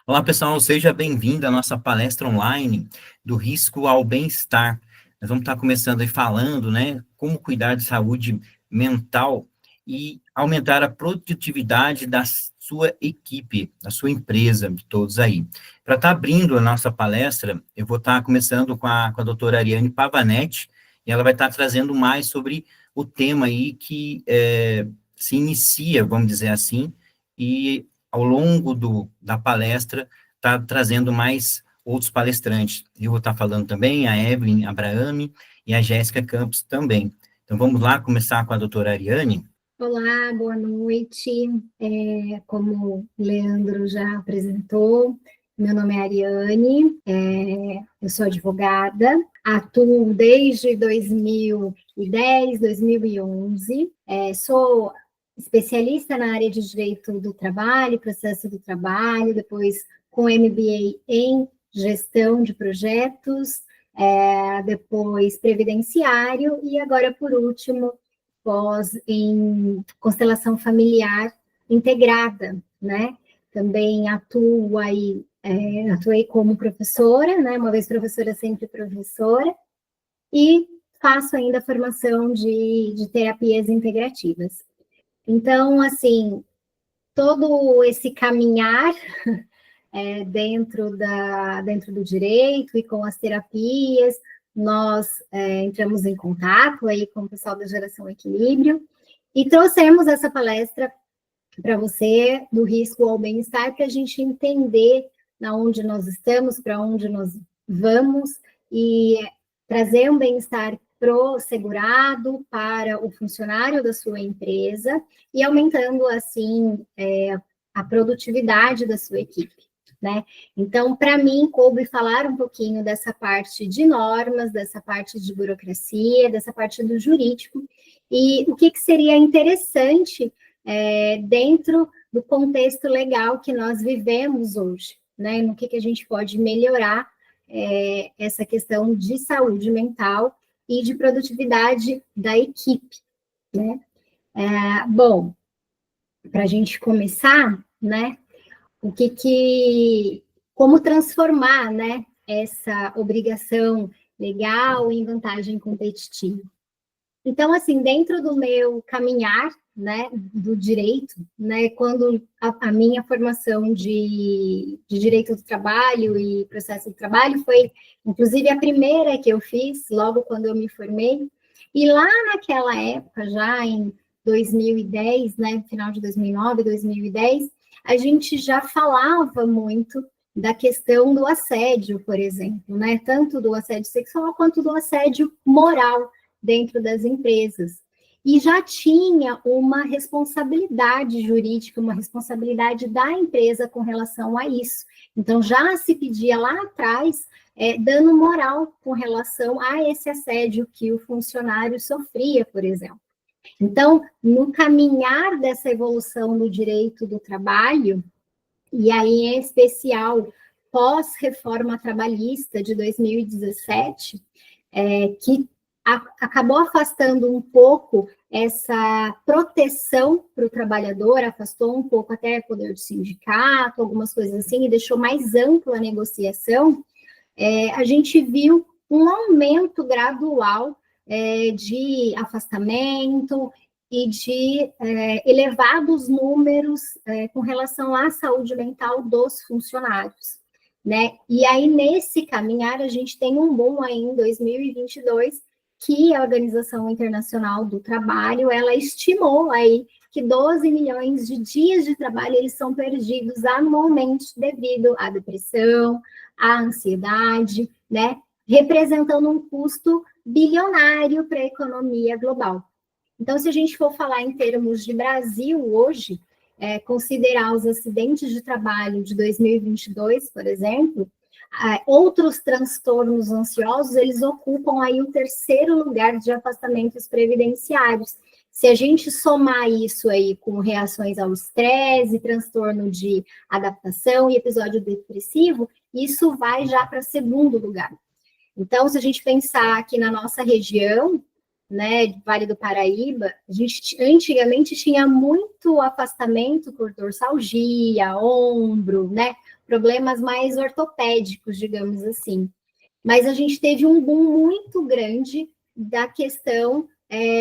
Olá, pessoal, seja bem-vindo à nossa palestra online do risco ao bem-estar. Nós vamos estar começando aí falando, né, como cuidar de saúde mental e aumentar a produtividade da sua equipe, da sua empresa, de todos aí. Para estar abrindo a nossa palestra, eu vou estar começando com a doutora Ariane Pavanetti, e ela vai estar trazendo mais sobre o tema aí que se inicia, vamos dizer assim, e ao longo da palestra, está trazendo mais outros palestrantes. Eu vou estar falando também, a Evelyn Abrahami e a Jéssica Campos também. Então, vamos lá começar com a doutora Ariane. Olá, boa noite. Como o Leandro já apresentou, meu nome é Ariane, eu sou advogada, atuo desde 2010, 2011, sou especialista na área de direito do trabalho, processo do trabalho, depois com MBA em gestão de projetos, depois previdenciário e agora, por último, pós em constelação familiar integrada, né? Também atuei como professora, né? Uma vez professora, sempre professora, e faço ainda formação de terapias integrativas. Então, assim, todo esse caminhar dentro do direito e com as terapias, nós entramos em contato aí com o pessoal da Geração Equilíbrio e trouxemos essa palestra para você do risco ao bem-estar, para a gente entender na onde nós estamos, para onde nós vamos e trazer um bem-estar pro segurado, para o funcionário da sua empresa e aumentando assim a produtividade da sua equipe. Né? Então, para mim, coube falar um pouquinho dessa parte de normas, dessa parte de burocracia, dessa parte do jurídico, e o que seria interessante dentro do contexto legal que nós vivemos hoje, né? No que a gente pode melhorar essa questão de saúde mental e de produtividade da equipe, né? Bom, para a gente começar, né? Como transformar, né, essa obrigação legal em vantagem competitiva. Então, assim, dentro do meu caminhar, né, do direito, né, quando a minha formação de direito do trabalho e processo do trabalho foi, inclusive, a primeira que eu fiz, logo quando eu me formei, e lá naquela época, já em 2010, né, final de 2009, 2010, a gente já falava muito da questão do assédio, por exemplo, né? Tanto do assédio sexual quanto do assédio moral dentro das empresas. E já tinha uma responsabilidade jurídica, uma responsabilidade da empresa com relação a isso. Então, já se pedia lá atrás dano moral com relação a esse assédio que o funcionário sofria, por exemplo. Então, no caminhar dessa evolução do direito do trabalho, e aí em especial pós-reforma trabalhista de 2017, que acabou afastando um pouco essa proteção para o trabalhador, afastou um pouco até o poder do sindicato, algumas coisas assim, e deixou mais ampla a negociação, a gente viu um aumento gradual de afastamento e de elevados números com relação à saúde mental dos funcionários, né? E aí, nesse caminhar, a gente tem um boom aí em 2022, que a Organização Internacional do Trabalho, ela estimou aí que 12 milhões de dias de trabalho eles são perdidos anualmente devido à depressão, à ansiedade, né? Representando um custo bilionário para a economia global. Então, se a gente for falar em termos de Brasil hoje, considerar os acidentes de trabalho de 2022, por exemplo, outros transtornos ansiosos, eles ocupam aí o terceiro lugar de afastamentos previdenciários. Se a gente somar isso aí com reações ao estresse, transtorno de adaptação e episódio depressivo, isso vai já para segundo lugar. Então, se a gente pensar aqui na nossa região, né, Vale do Paraíba, a gente antigamente tinha muito afastamento por dorsalgia, ombro, né, problemas mais ortopédicos, digamos assim. Mas a gente teve um boom muito grande da questão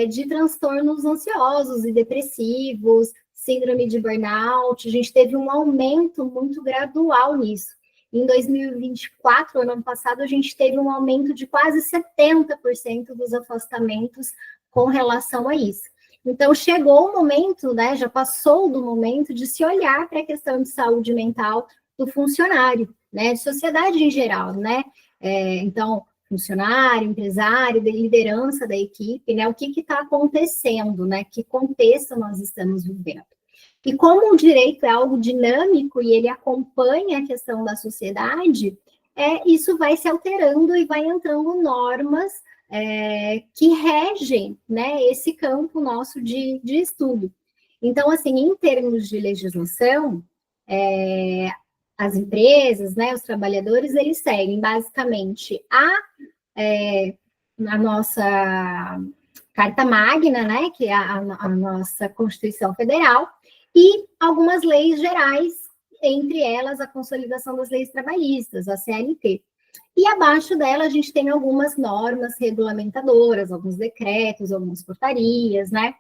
de transtornos ansiosos e depressivos, síndrome de burnout, a gente teve um aumento muito gradual nisso. Em 2024, ano passado, a gente teve um aumento de quase 70% dos afastamentos com relação a isso. Então, chegou o momento, né, já passou do momento de se olhar para a questão de saúde mental do funcionário, né, de sociedade em geral, né? Então, funcionário, empresário, de liderança da equipe, né? O que está acontecendo, né? Que contexto nós estamos vivendo? E como o direito é algo dinâmico e ele acompanha a questão da sociedade, isso vai se alterando e vai entrando normas que regem, né, esse campo nosso de estudo. Então, assim, em termos de legislação, as empresas, né, os trabalhadores, eles seguem basicamente a nossa Carta Magna, né, que é a nossa Constituição Federal, e algumas leis gerais, entre elas a Consolidação das Leis Trabalhistas, a CLT. E abaixo dela a gente tem algumas normas regulamentadoras, alguns decretos, algumas portarias, né?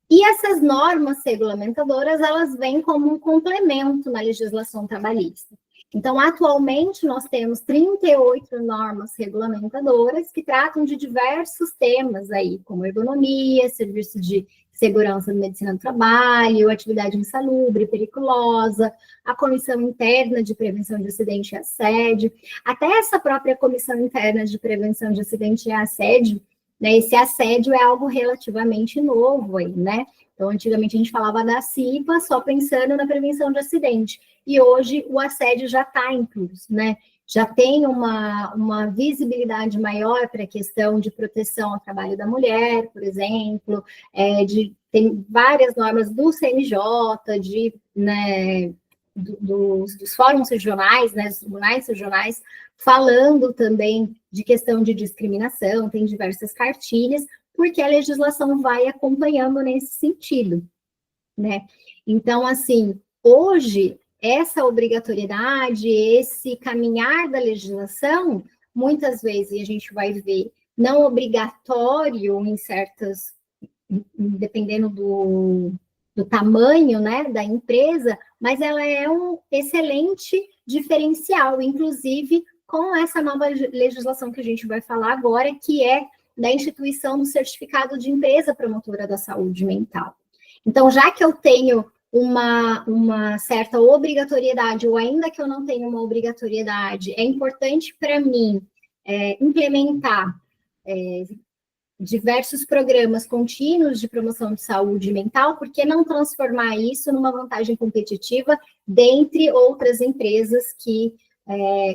E essas normas regulamentadoras, elas vêm como um complemento na legislação trabalhista. Então, atualmente, nós temos 38 normas regulamentadoras que tratam de diversos temas aí, como ergonomia, serviço de segurança da medicina do trabalho, atividade insalubre, periculosa, a comissão interna de prevenção de acidente e assédio, até essa própria comissão interna de prevenção de acidente e assédio, né, esse assédio é algo relativamente novo aí, né? Então, antigamente a gente falava da CIPA só pensando na prevenção de acidente, e hoje o assédio já está incluso, né? Já tem uma visibilidade maior para a questão de proteção ao trabalho da mulher, por exemplo, tem várias normas do CNJ, né, dos fóruns regionais, né, dos tribunais regionais, falando também de questão de discriminação, tem diversas cartilhas, porque a legislação vai acompanhando nesse sentido, né? Então, assim, hoje, essa obrigatoriedade, esse caminhar da legislação, muitas vezes a gente vai ver não obrigatório em certas, dependendo do tamanho, né, da empresa, mas ela é um excelente diferencial, inclusive com essa nova legislação que a gente vai falar agora, que é da instituição do certificado de empresa promotora da saúde mental. Então, já que eu tenho uma certa obrigatoriedade, ou ainda que eu não tenha uma obrigatoriedade, é importante para mim implementar diversos programas contínuos de promoção de saúde mental, por que não transformar isso numa vantagem competitiva dentre outras empresas que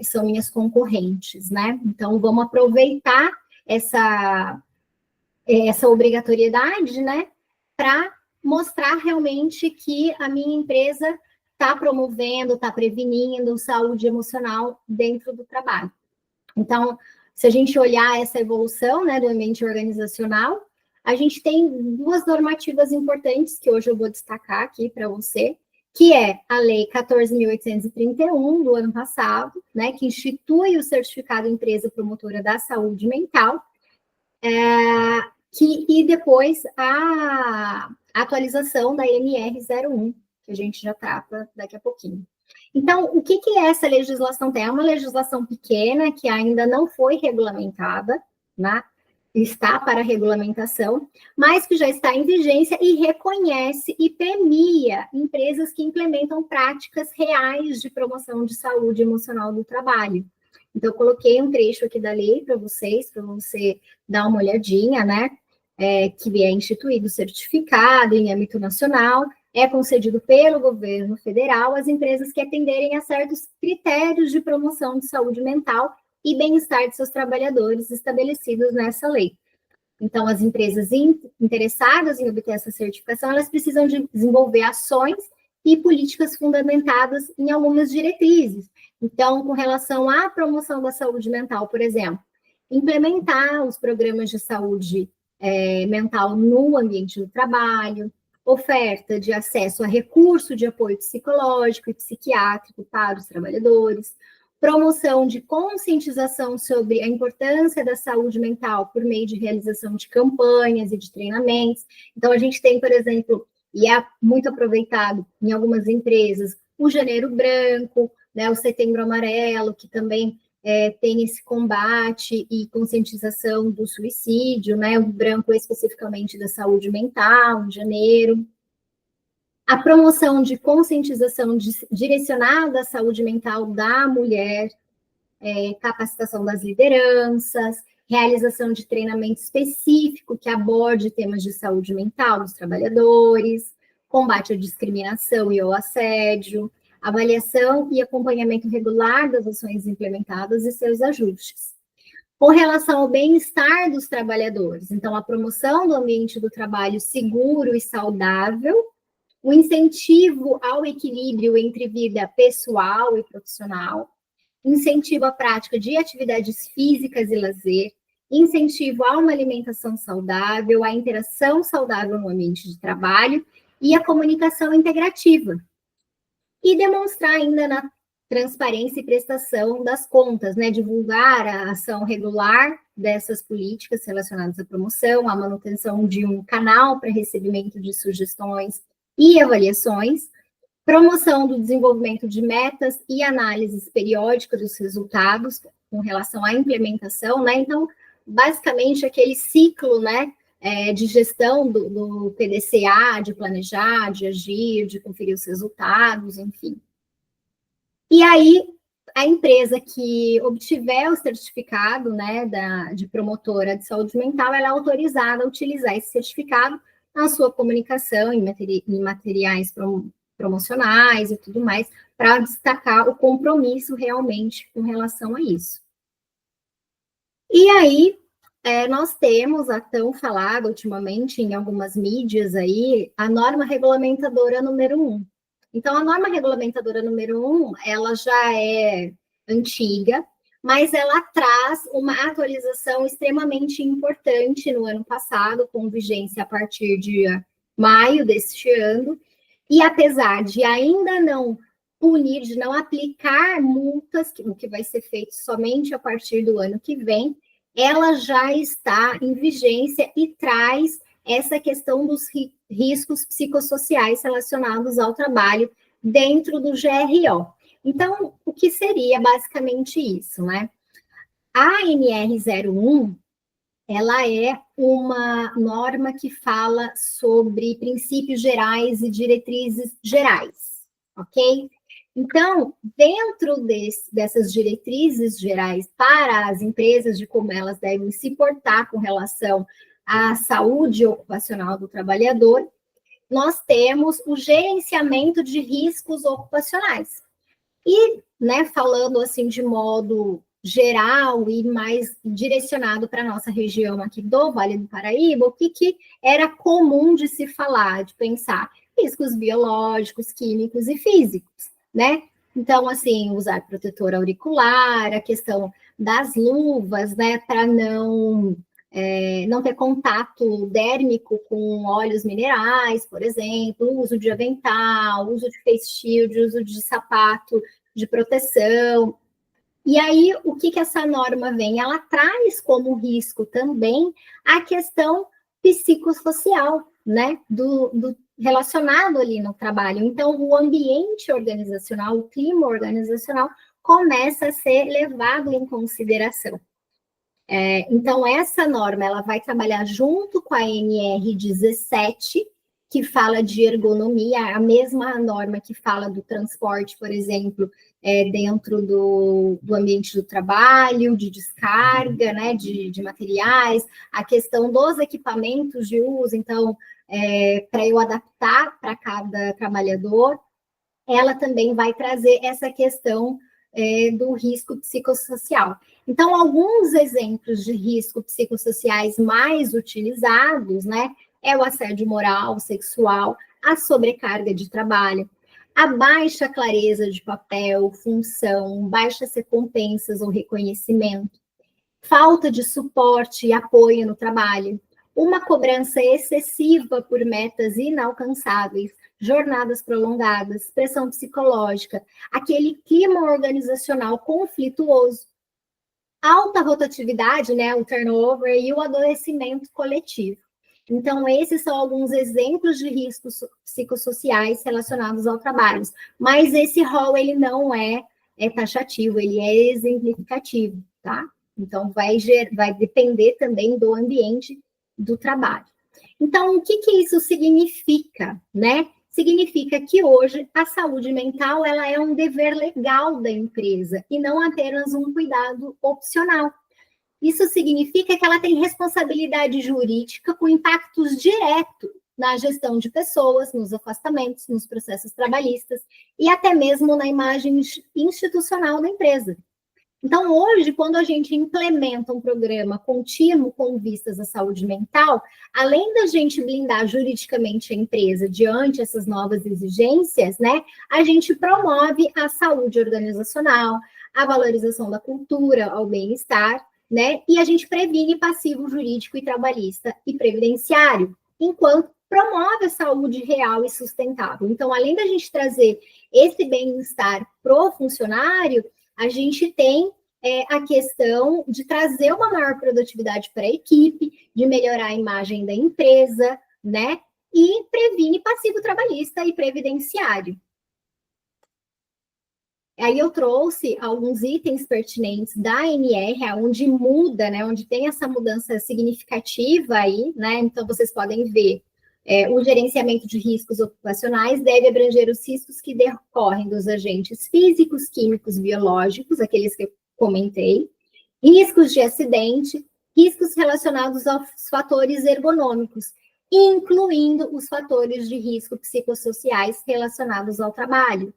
são minhas concorrentes, né? Então, vamos aproveitar essa obrigatoriedade, né, para mostrar realmente que a minha empresa está promovendo, está prevenindo saúde emocional dentro do trabalho. Então, se a gente olhar essa evolução, né, do ambiente organizacional, a gente tem duas normativas importantes que hoje eu vou destacar aqui para você, que é a Lei 14.831 do ano passado, né, que institui o certificado empresa promotora da saúde mental, e depois a atualização da NR01, que a gente já trata daqui a pouquinho. Então, o que essa legislação tem? É uma legislação pequena, que ainda não foi regulamentada, né? Está para regulamentação, mas que já está em vigência e reconhece e premia empresas que implementam práticas reais de promoção de saúde emocional do trabalho. Então, eu coloquei um trecho aqui da lei para você dar uma olhadinha, né? Que é instituído certificado em âmbito nacional, é concedido pelo governo federal às empresas que atenderem a certos critérios de promoção de saúde mental e bem-estar de seus trabalhadores estabelecidos nessa lei. Então, as empresas interessadas em obter essa certificação, elas precisam de desenvolver ações e políticas fundamentadas em algumas diretrizes. Então, com relação à promoção da saúde mental, por exemplo, implementar os programas de saúde mental no ambiente do trabalho, oferta de acesso a recurso de apoio psicológico e psiquiátrico para os trabalhadores, promoção de conscientização sobre a importância da saúde mental por meio de realização de campanhas e de treinamentos. Então, a gente tem, por exemplo, e é muito aproveitado em algumas empresas, o Janeiro Branco, né, o Setembro Amarelo, que também tem esse combate e conscientização do suicídio, né, o branco especificamente da saúde mental, em janeiro. A promoção de conscientização direcionada à saúde mental da mulher, capacitação das lideranças, realização de treinamento específico que aborde temas de saúde mental dos trabalhadores, combate à discriminação e ao assédio, avaliação e acompanhamento regular das ações implementadas e seus ajustes. Com relação ao bem-estar dos trabalhadores, então, a promoção do ambiente do trabalho seguro e saudável, o incentivo ao equilíbrio entre vida pessoal e profissional, incentivo à prática de atividades físicas e lazer, incentivo a uma alimentação saudável, a interação saudável no ambiente de trabalho e a comunicação integrativa. E demonstrar ainda na transparência e prestação das contas, né? Divulgar a ação regular dessas políticas relacionadas à promoção, a manutenção de um canal para recebimento de sugestões e avaliações, promoção do desenvolvimento de metas e análises periódicas dos resultados com relação à implementação, né? Então, basicamente, aquele ciclo, né, de gestão do PDCA, de planejar, de agir, de conferir os resultados, enfim. E aí, a empresa que obtiver o certificado, né, de promotora de saúde mental, ela é autorizada a utilizar esse certificado na sua comunicação, em materiais promocionais e tudo mais, para destacar o compromisso realmente com relação a isso. E aí, nós temos a tão falada ultimamente em algumas mídias aí, a norma regulamentadora número 1. Então, a norma regulamentadora número 1, ela já é antiga, mas ela traz uma atualização extremamente importante no ano passado, com vigência a partir de maio deste ano, e apesar de ainda não punir, de não aplicar multas, o que vai ser feito somente a partir do ano que vem, ela já está em vigência e traz essa questão dos riscos psicossociais relacionados ao trabalho dentro do GRO. Então, o que seria basicamente isso, né? A NR01, ela é uma norma que fala sobre princípios gerais e diretrizes gerais, ok? Então, dentro dessas diretrizes gerais para as empresas de como elas devem se portar com relação à saúde ocupacional do trabalhador, nós temos o gerenciamento de riscos ocupacionais. E, né, falando assim de modo geral e mais direcionado para a nossa região aqui do Vale do Paraíba, o que era comum de se falar, de pensar? Riscos biológicos, químicos e físicos, né? Então, assim, usar protetor auricular, a questão das luvas, né, para não ter contato dérmico com óleos minerais, por exemplo, uso de avental, uso de face shield, uso de sapato de proteção. E aí, o que essa norma vem? Ela traz como risco também a questão psicossocial, né, do relacionado ali no trabalho. Então, o ambiente organizacional, o clima organizacional, começa a ser levado em consideração. Então, essa norma, ela vai trabalhar junto com a NR17, que fala de ergonomia, a mesma norma que fala do transporte, por exemplo, dentro do ambiente do trabalho, de descarga, né, de materiais, a questão dos equipamentos de uso, então, para eu adaptar para cada trabalhador, ela também vai trazer essa questão do risco psicossocial. Então, alguns exemplos de risco psicossociais mais utilizados, né, é o assédio moral, sexual, a sobrecarga de trabalho, a baixa clareza de papel, função, baixas recompensas ou reconhecimento, falta de suporte e apoio no trabalho, uma cobrança excessiva por metas inalcançáveis, jornadas prolongadas, pressão psicológica, aquele clima organizacional conflituoso, alta rotatividade, né, o turnover e o adoecimento coletivo. Então, esses são alguns exemplos de riscos psicossociais relacionados ao trabalho. Mas esse rol, ele não é taxativo, ele é exemplificativo, tá? Então, vai depender também do ambiente do trabalho. Então, o que isso significa, né? Significa que hoje a saúde mental, ela é um dever legal da empresa e não apenas um cuidado opcional. Isso significa que ela tem responsabilidade jurídica com impactos diretos na gestão de pessoas, nos afastamentos, nos processos trabalhistas e até mesmo na imagem institucional da empresa. Então, hoje, quando a gente implementa um programa contínuo com vistas à saúde mental, além da gente blindar juridicamente a empresa diante dessas novas exigências, né, a gente promove a saúde organizacional, a valorização da cultura, ao bem-estar, né, e a gente previne passivo jurídico e trabalhista e previdenciário, enquanto promove a saúde real e sustentável. Então, além da gente trazer esse bem-estar pro funcionário, a gente tem a questão de trazer uma maior produtividade para a equipe, de melhorar a imagem da empresa, né? E previne passivo trabalhista e previdenciário. Aí eu trouxe alguns itens pertinentes da ANR, onde muda, né? Onde tem essa mudança significativa aí, né? Então, vocês podem ver. O gerenciamento de riscos ocupacionais deve abranger os riscos que decorrem dos agentes físicos, químicos, biológicos, aqueles que eu comentei, riscos de acidente, riscos relacionados aos fatores ergonômicos, incluindo os fatores de risco psicossociais relacionados ao trabalho.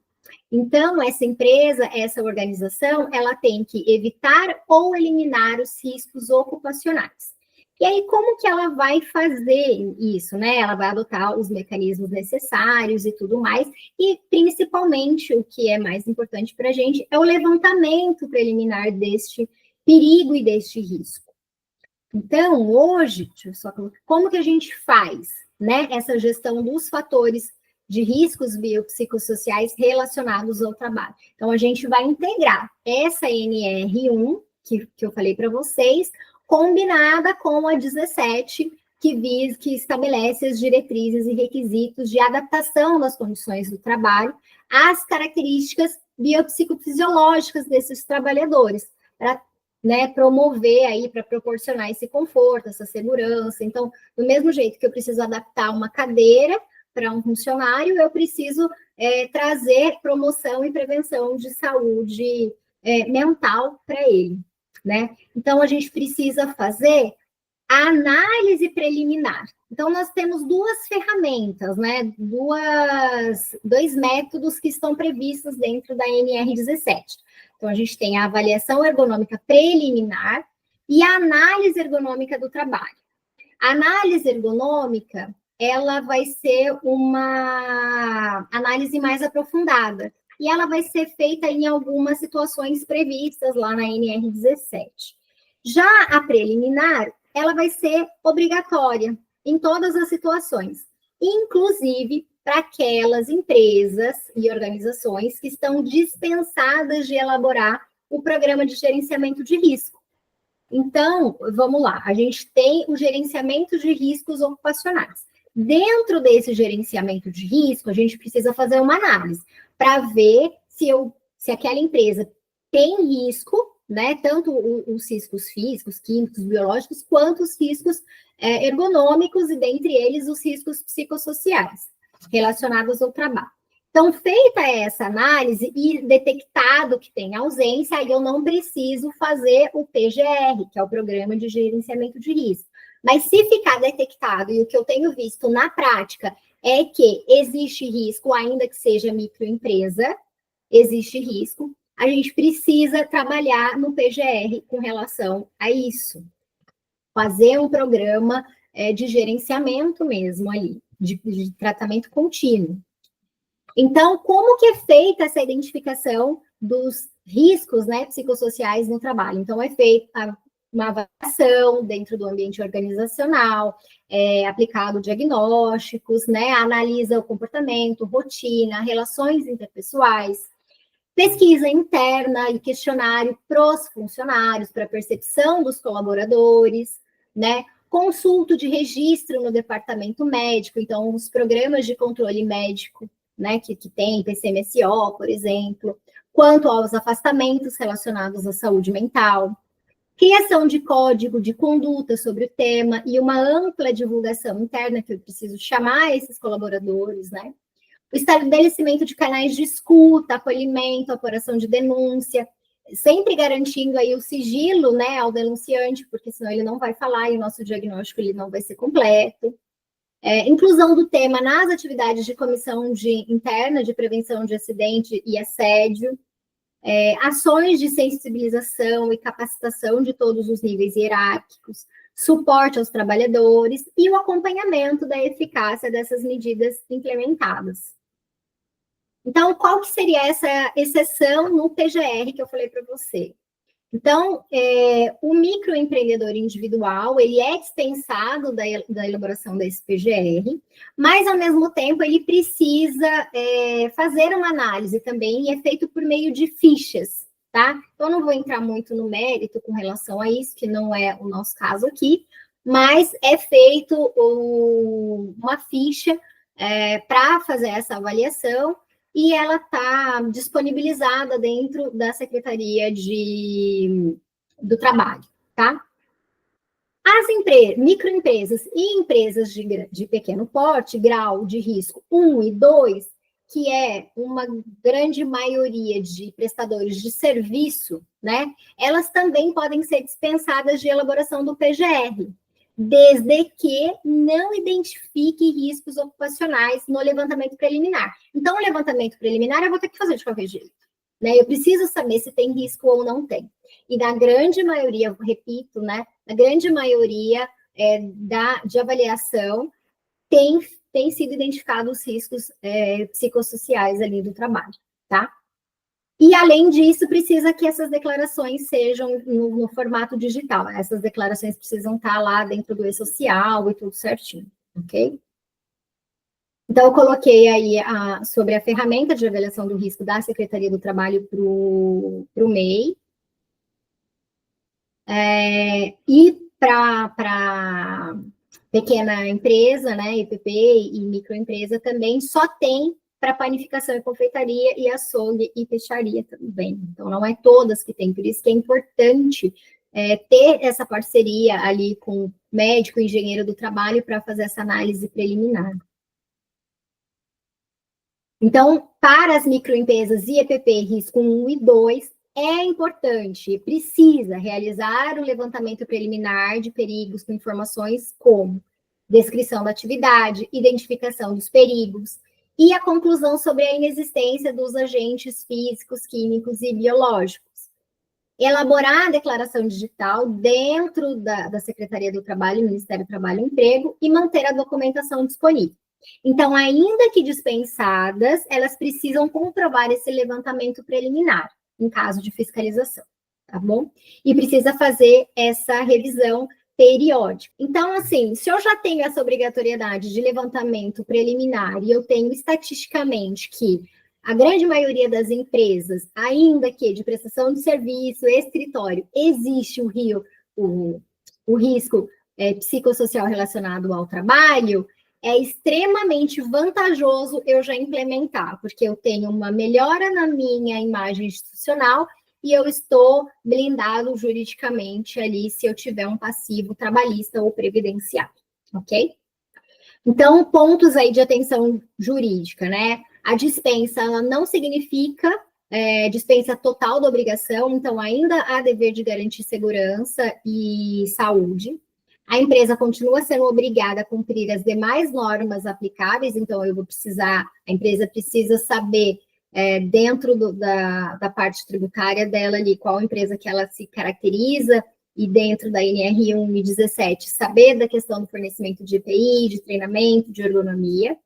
Então, essa empresa, essa organização, ela tem que evitar ou eliminar os riscos ocupacionais. E aí, como que ela vai fazer isso, né? Ela vai adotar os mecanismos necessários e tudo mais, e principalmente o que é mais importante para a gente é o levantamento preliminar deste perigo e deste risco. Então, hoje, deixa eu só colocar, como que a gente faz, né, essa gestão dos fatores de riscos biopsicossociais relacionados ao trabalho? Então, a gente vai integrar essa NR1, que eu falei para vocês, combinada com a 17, que estabelece as diretrizes e requisitos de adaptação das condições do trabalho às características biopsicofisiológicas desses trabalhadores, para, né, promover aí, para proporcionar esse conforto, essa segurança. Então, do mesmo jeito que eu preciso adaptar uma cadeira para um funcionário, eu preciso trazer promoção e prevenção de saúde mental para ele, né? Então, a gente precisa fazer a análise preliminar. Então, nós temos duas ferramentas, né? Dois métodos que estão previstos dentro da NR17. Então, a gente tem a avaliação ergonômica preliminar e a análise ergonômica do trabalho. A análise ergonômica, ela vai ser uma análise mais aprofundada, e ela vai ser feita em algumas situações previstas lá na NR17. Já a preliminar, ela vai ser obrigatória em todas as situações, inclusive para aquelas empresas e organizações que estão dispensadas de elaborar o programa de gerenciamento de risco. Então, vamos lá, a gente tem o gerenciamento de riscos ocupacionais. Dentro desse gerenciamento de risco, a gente precisa fazer uma análise para ver se aquela empresa tem risco, né? Tanto os riscos físicos, químicos, biológicos, quanto os riscos ergonômicos, e dentre eles os riscos psicossociais relacionados ao trabalho. Então, feita essa análise e detectado que tem ausência, aí eu não preciso fazer o PGR, que é o Programa de Gerenciamento de Risco. Mas se ficar detectado, e o que eu tenho visto na prática é que existe risco, ainda que seja microempresa, existe risco, a gente precisa trabalhar no PGR com relação a isso. Fazer um programa de gerenciamento mesmo ali, de tratamento contínuo. Então, como que é feita essa identificação dos riscos, né, psicossociais no trabalho? Então, é feita uma avaliação dentro do ambiente organizacional, aplicado diagnósticos, né? Analisa o comportamento, rotina, relações interpessoais, pesquisa interna e questionário para os funcionários, para percepção dos colaboradores, né? Consulta de registro no departamento médico, então, os programas de controle médico, né, que tem PCMSO, por exemplo, quanto aos afastamentos relacionados à saúde mental, criação de código de conduta sobre o tema e uma ampla divulgação interna, que eu preciso chamar esses colaboradores, né? O estabelecimento de canais de escuta, acolhimento, apuração de denúncia, sempre garantindo aí o sigilo, né, ao denunciante, porque senão ele não vai falar e o nosso diagnóstico ele não vai ser completo. Inclusão do tema nas atividades de comissão interna de prevenção de acidente e assédio, ações de sensibilização e capacitação de todos os níveis hierárquicos, suporte aos trabalhadores e o acompanhamento da eficácia dessas medidas implementadas. Então, qual que seria essa exceção no PGR que eu falei para você? Então, o microempreendedor individual, ele é dispensado da elaboração desse PGR, mas, ao mesmo tempo, ele precisa fazer uma análise também, e é feito por meio de fichas, tá? Então, não vou entrar muito no mérito com relação a isso, que não é o nosso caso aqui, mas é feito uma ficha para fazer essa avaliação, e ela está disponibilizada dentro da Secretaria do Trabalho, tá? As microempresas e empresas de pequeno porte, grau de risco 1 e 2, que é uma grande maioria de prestadores de serviço, né? Elas também podem ser dispensadas de elaboração do PGR, desde que não identifique riscos ocupacionais no levantamento preliminar. Então, o levantamento preliminar eu vou ter que fazer de qualquer jeito, né? Eu preciso saber se tem risco ou não tem. E na grande maioria, repito, né? Na grande maioria de avaliação, tem sido identificados os riscos psicossociais ali do trabalho, tá? E, além disso, precisa que essas declarações sejam no formato digital. Essas declarações precisam estar lá dentro do e-social e tudo certinho, ok? Então, eu coloquei aí sobre a ferramenta de avaliação do risco da Secretaria do Trabalho para o MEI. E para pequena empresa, né, EPP e microempresa também, só tem para panificação e confeitaria e açougue e peixaria também. Então, não é todas que tem, por isso que é importante ter essa parceria ali com médico e engenheiro do trabalho para fazer essa análise preliminar. Então, para as microempresas e EPP risco 1 e 2, é importante, precisa realizar o levantamento preliminar de perigos com informações como descrição da atividade, identificação dos perigos, e a conclusão sobre a inexistência dos agentes físicos, químicos e biológicos. Elaborar a declaração digital dentro da Secretaria do Trabalho, Ministério do Trabalho e Emprego, e manter a documentação disponível. Então, ainda que dispensadas, elas precisam comprovar esse levantamento preliminar, em caso de fiscalização, tá bom? E precisa fazer essa revisão periódica. Então, assim, se eu já tenho essa obrigatoriedade de levantamento preliminar e eu tenho estatisticamente que a grande maioria das empresas, ainda que de prestação de serviço, escritório, existe o risco psicossocial relacionado ao trabalho, é extremamente vantajoso eu já implementar, porque eu tenho uma melhora na minha imagem institucional e eu estou blindado juridicamente ali se eu tiver um passivo trabalhista ou previdenciário, ok? Então, pontos aí de atenção jurídica, né? A dispensa, ela não significa dispensa total da obrigação, então ainda há dever de garantir segurança e saúde. A empresa continua sendo obrigada a cumprir as demais normas aplicáveis, então a empresa precisa saber, dentro da parte tributária dela ali, qual empresa que ela se caracteriza, e dentro da NR 1 e 17, saber da questão do fornecimento de EPI, de treinamento, de ergonomia.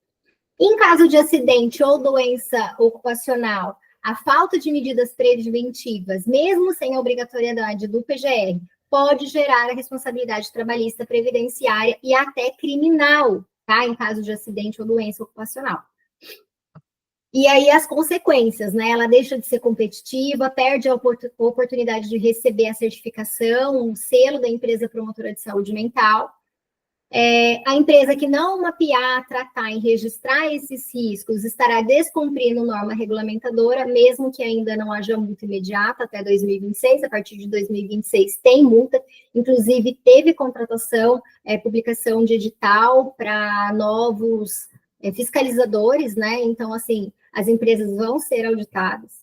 Em caso de acidente ou doença ocupacional, a falta de medidas preventivas, mesmo sem a obrigatoriedade do PGR, pode gerar a responsabilidade trabalhista previdenciária e até criminal, tá? Em caso de acidente ou doença ocupacional. E aí as consequências, né? Ela deixa de ser competitiva, perde a oportunidade de receber a certificação, um selo da empresa promotora de saúde mental. A empresa que não mapear, tratar e registrar esses riscos estará descumprindo norma regulamentadora, mesmo que ainda não haja multa imediata até 2026. A partir de 2026 tem multa, inclusive teve contratação, publicação de edital para novos fiscalizadores, né? Então, assim, as empresas vão ser auditadas.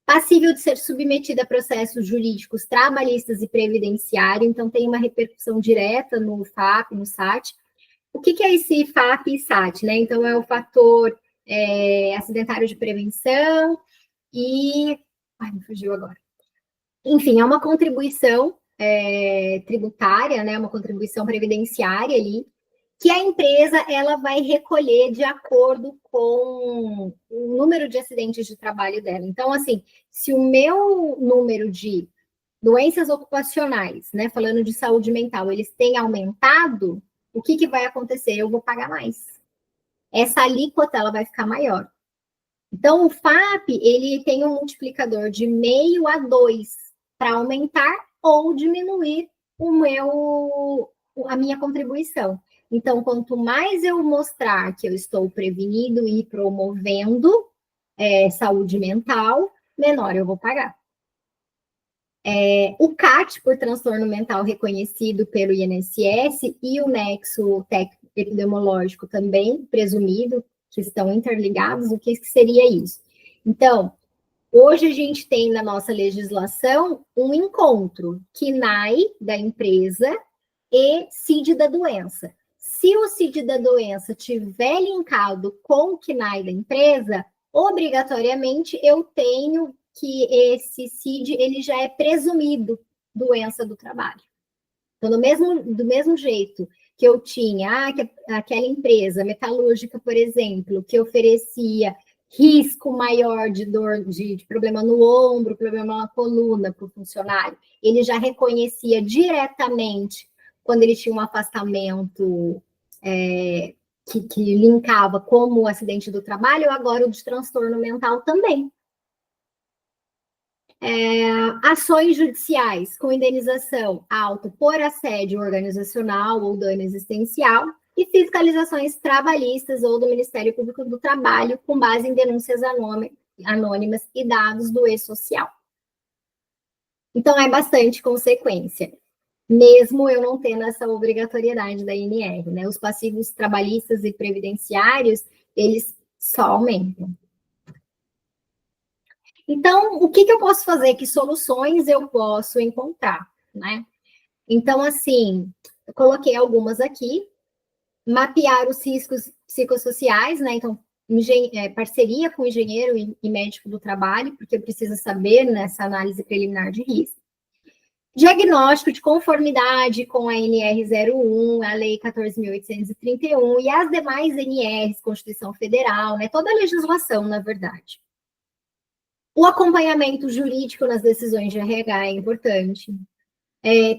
Passível de ser submetida a processos jurídicos trabalhistas e previdenciários, então tem uma repercussão direta no FAP, no SAT. O que é esse FAP e SAT, né? Então, é o fator acidentário de prevenção e... Ai, me fugiu agora. Enfim, é uma contribuição tributária, né? Uma contribuição previdenciária ali, que a empresa ela vai recolher de acordo com o número de acidentes de trabalho dela. Então, assim, se o meu número de doenças ocupacionais, né, falando de saúde mental, eles têm aumentado, o que vai acontecer? Eu vou pagar mais. Essa alíquota, ela vai ficar maior. Então, o FAP, ele tem um multiplicador de 0,5 a 2 para aumentar ou diminuir a minha contribuição. Então, quanto mais eu mostrar que eu estou prevenindo e promovendo saúde mental, menor eu vou pagar. O CAT, por transtorno mental reconhecido pelo INSS, e o nexo técnico epidemiológico também presumido, que estão interligados, o que seria isso? Então, hoje a gente tem na nossa legislação um encontro KNAI da empresa e CID da doença. Se o CID da doença tiver linkado com o KNAI da empresa, obrigatoriamente eu tenho que esse CID ele já é presumido doença do trabalho. Então, do mesmo jeito que eu tinha aquela empresa metalúrgica, por exemplo, que oferecia risco maior de dor, de problema no ombro, problema na coluna para o funcionário, ele já reconhecia diretamente quando ele tinha um afastamento que linkava como o acidente do trabalho, agora o de transtorno mental também. Ações judiciais com indenização alta por assédio organizacional ou dano existencial e fiscalizações trabalhistas ou do Ministério Público do Trabalho com base em denúncias anônimas e dados do e-social. Então, é bastante consequência, mesmo eu não tendo essa obrigatoriedade da INR, né? Os passivos trabalhistas e previdenciários, eles só aumentam. Então, o que eu posso fazer? Que soluções eu posso encontrar, né? Então, assim, eu coloquei algumas aqui. Mapear os riscos psicossociais, né? Então, parceria com o engenheiro e médico do trabalho, porque precisa saber nessa análise preliminar de risco. Diagnóstico de conformidade com a NR01, a Lei 14.831 e as demais NRs, Constituição Federal, né? Toda a legislação, na verdade. O acompanhamento jurídico nas decisões de RH é importante.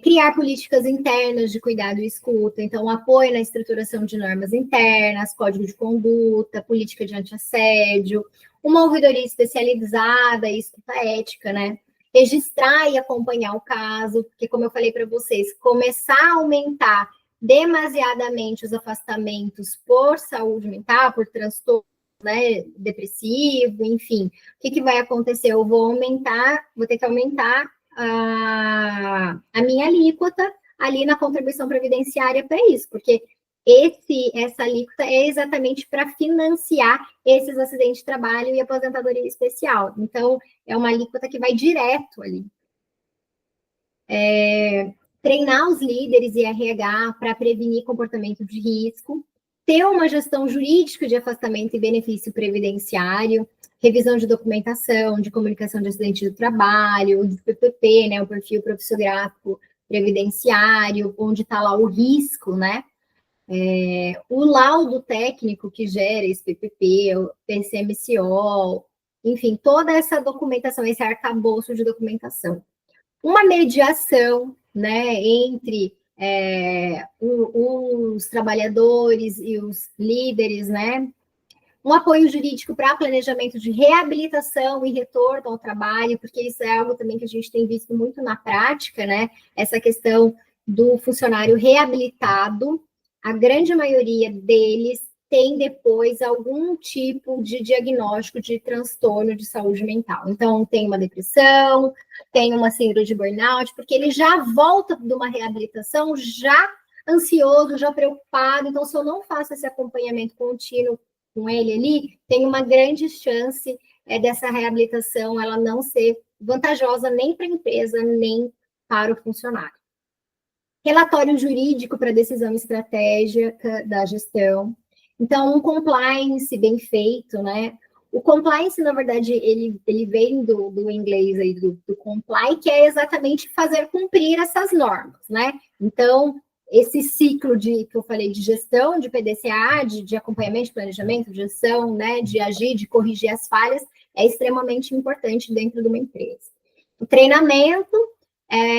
Criar políticas internas de cuidado e escuta, então apoio na estruturação de normas internas, código de conduta, política de antiassédio, uma ouvidoria especializada e escuta ética, né? Registrar e acompanhar o caso, porque como eu falei para vocês, começar a aumentar demasiadamente os afastamentos por saúde mental, por transtorno, né, depressivo, enfim, o que vai acontecer? Eu vou ter que aumentar a minha alíquota ali na contribuição previdenciária para isso, porque essa alíquota é exatamente para financiar esses acidentes de trabalho e aposentadoria especial. Então, é uma alíquota que vai direto ali. Treinar os líderes e RH para prevenir comportamento de risco, ter uma gestão jurídica de afastamento e benefício previdenciário, revisão de documentação, de comunicação de acidente do trabalho, do PPP, né, o perfil profissiográfico previdenciário, onde está lá o risco, né? O laudo técnico que gera esse PPP, o PCMCO, enfim, toda essa documentação, esse arcabouço de documentação. Uma mediação, né, entre os trabalhadores e os líderes, né, um apoio jurídico para planejamento de reabilitação e retorno ao trabalho, porque isso é algo também que a gente tem visto muito na prática, né, essa questão do funcionário reabilitado, a grande maioria deles tem depois algum tipo de diagnóstico de transtorno de saúde mental. Então, tem uma depressão, tem uma síndrome de burnout, porque ele já volta de uma reabilitação já ansioso, já preocupado. Então, se eu não faço esse acompanhamento contínuo com ele ali, tem uma grande chance dessa reabilitação ela não ser vantajosa nem para a empresa, nem para o funcionário. Relatório jurídico para decisão estratégica da gestão. Então, um compliance bem feito, né? O compliance, na verdade, ele vem do inglês aí, do comply, que é exatamente fazer cumprir essas normas, né? Então, esse ciclo que eu falei de gestão, de PDCA, de acompanhamento, de planejamento, de gestão, né? De agir, de corrigir as falhas, é extremamente importante dentro de uma empresa. O treinamento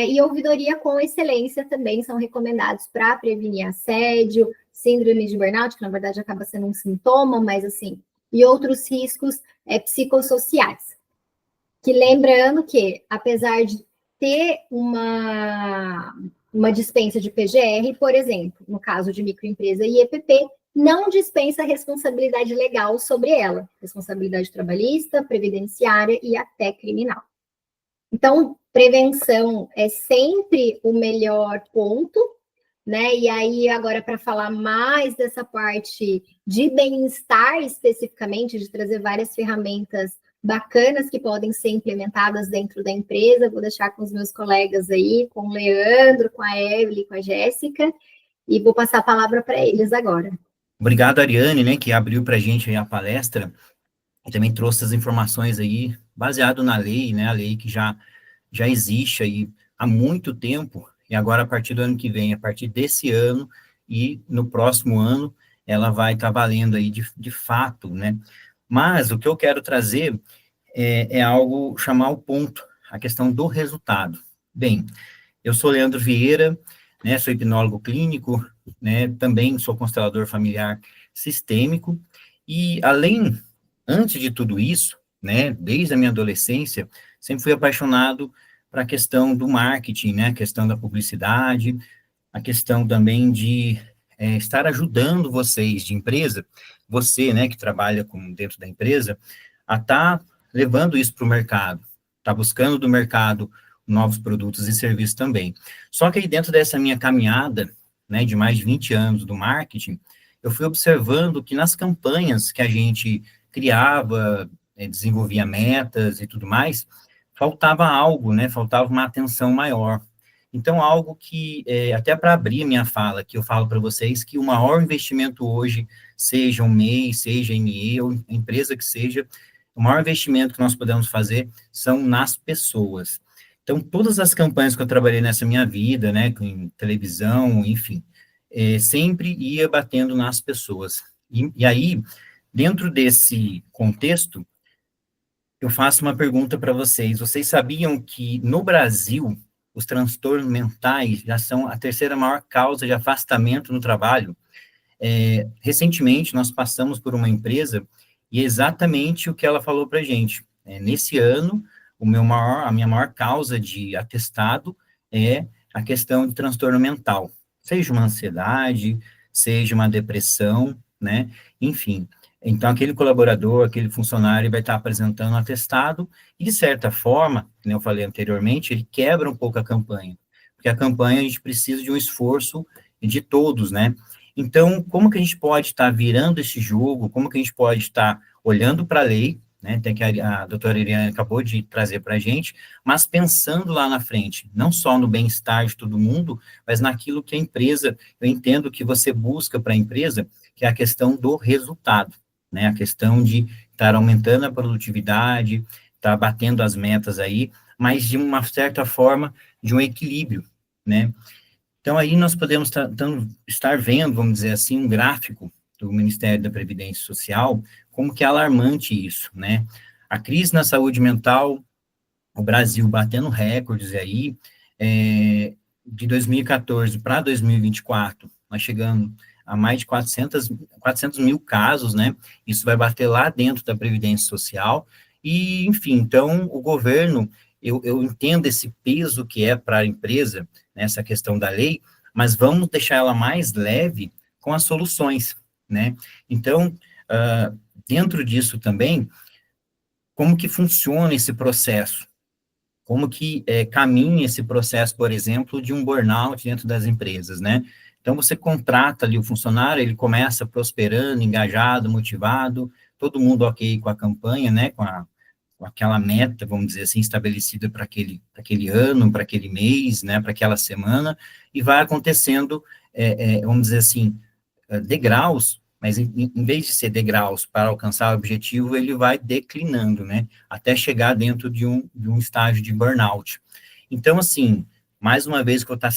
e ouvidoria com excelência também são recomendados para prevenir assédio, síndrome de burnout, que na verdade acaba sendo um sintoma, mas assim, e outros riscos psicossociais. Que lembrando que, apesar de ter uma dispensa de PGR, por exemplo, no caso de microempresa e EPP, não dispensa responsabilidade legal sobre ela, responsabilidade trabalhista, previdenciária e até criminal. Então, prevenção é sempre o melhor ponto, né? E aí, agora, para falar mais dessa parte de bem-estar especificamente, de trazer várias ferramentas bacanas que podem ser implementadas dentro da empresa, vou deixar com os meus colegas aí, com o Leandro, com a Evelyn, com a Jéssica, e vou passar a palavra para eles agora. Obrigado, Ariane, né, que abriu para a gente aí a palestra e também trouxe as informações aí, baseado na lei, né, a lei que já existe aí há muito tempo, e agora a partir do ano que vem, a partir desse ano e no próximo ano, ela vai estar valendo aí de fato, né? Mas o que eu quero trazer é algo, chamar o ponto, a questão do resultado. Bem, eu sou Leandro Vieira, né, sou hipnólogo clínico, né, também sou constelador familiar sistêmico, e antes de tudo isso, né, desde a minha adolescência, sempre fui apaixonado para a questão do marketing, né, a questão da publicidade, a questão também de estar ajudando vocês de empresa, você, né, que trabalha dentro da empresa, a estar levando isso para o mercado, está buscando do mercado novos produtos e serviços também. Só que aí dentro dessa minha caminhada, né, de mais de 20 anos do marketing, eu fui observando que nas campanhas que a gente criava, desenvolvia metas e tudo mais, faltava algo, né, faltava uma atenção maior. Então, algo que, até para abrir a minha fala, que eu falo para vocês que o maior investimento hoje, seja um MEI, seja ME, ou empresa que seja, o maior investimento que nós podemos fazer são nas pessoas. Então, todas as campanhas que eu trabalhei nessa minha vida, né, com televisão, enfim, sempre ia batendo nas pessoas. E aí, dentro desse contexto, eu faço uma pergunta para vocês. Vocês sabiam que no Brasil os transtornos mentais já são a terceira maior causa de afastamento no trabalho? Recentemente, nós passamos por uma empresa e é exatamente o que ela falou para a gente. Nesse ano, a minha maior causa de atestado é a questão de transtorno mental, seja uma ansiedade, seja uma depressão, né? Enfim, então aquele colaborador, aquele funcionário vai estar apresentando um atestado e, de certa forma, como eu falei anteriormente, ele quebra um pouco a campanha, porque a campanha a gente precisa de um esforço de todos, né? Então, como que a gente pode estar virando esse jogo, como que a gente pode estar olhando para a lei, né, até que a doutora Iriane acabou de trazer para a gente, mas pensando lá na frente, não só no bem-estar de todo mundo, mas naquilo que a empresa, eu entendo que você busca para a empresa, que é a questão do resultado, né, a questão de estar aumentando a produtividade, estar batendo as metas aí, mas de uma certa forma, de um equilíbrio, né. Então, aí nós podemos estar vendo, vamos dizer assim, um gráfico do Ministério da Previdência Social, como que é alarmante isso, né? A crise na saúde mental, o Brasil batendo recordes aí, de 2014 para 2024, nós chegamos a mais de 400 mil casos, né? Isso vai bater lá dentro da Previdência Social, e, enfim, então, o governo, eu entendo esse peso que é para a empresa, nessa questão da lei, mas vamos deixar ela mais leve com as soluções, né? Então, dentro disso também, como que funciona esse processo? Como que caminha esse processo, por exemplo, de um burnout dentro das empresas, né? Então, você contrata ali o funcionário, ele começa prosperando, engajado, motivado, todo mundo ok com a campanha, né, com aquela meta, vamos dizer assim, estabelecida para aquele ano, para aquele mês, né, para aquela semana, e vai acontecendo, vamos dizer assim, degraus, mas em vez de ser degraus para alcançar o objetivo, ele vai declinando, né, até chegar dentro de um estágio de burnout. Então, assim, mais uma vez que eu estou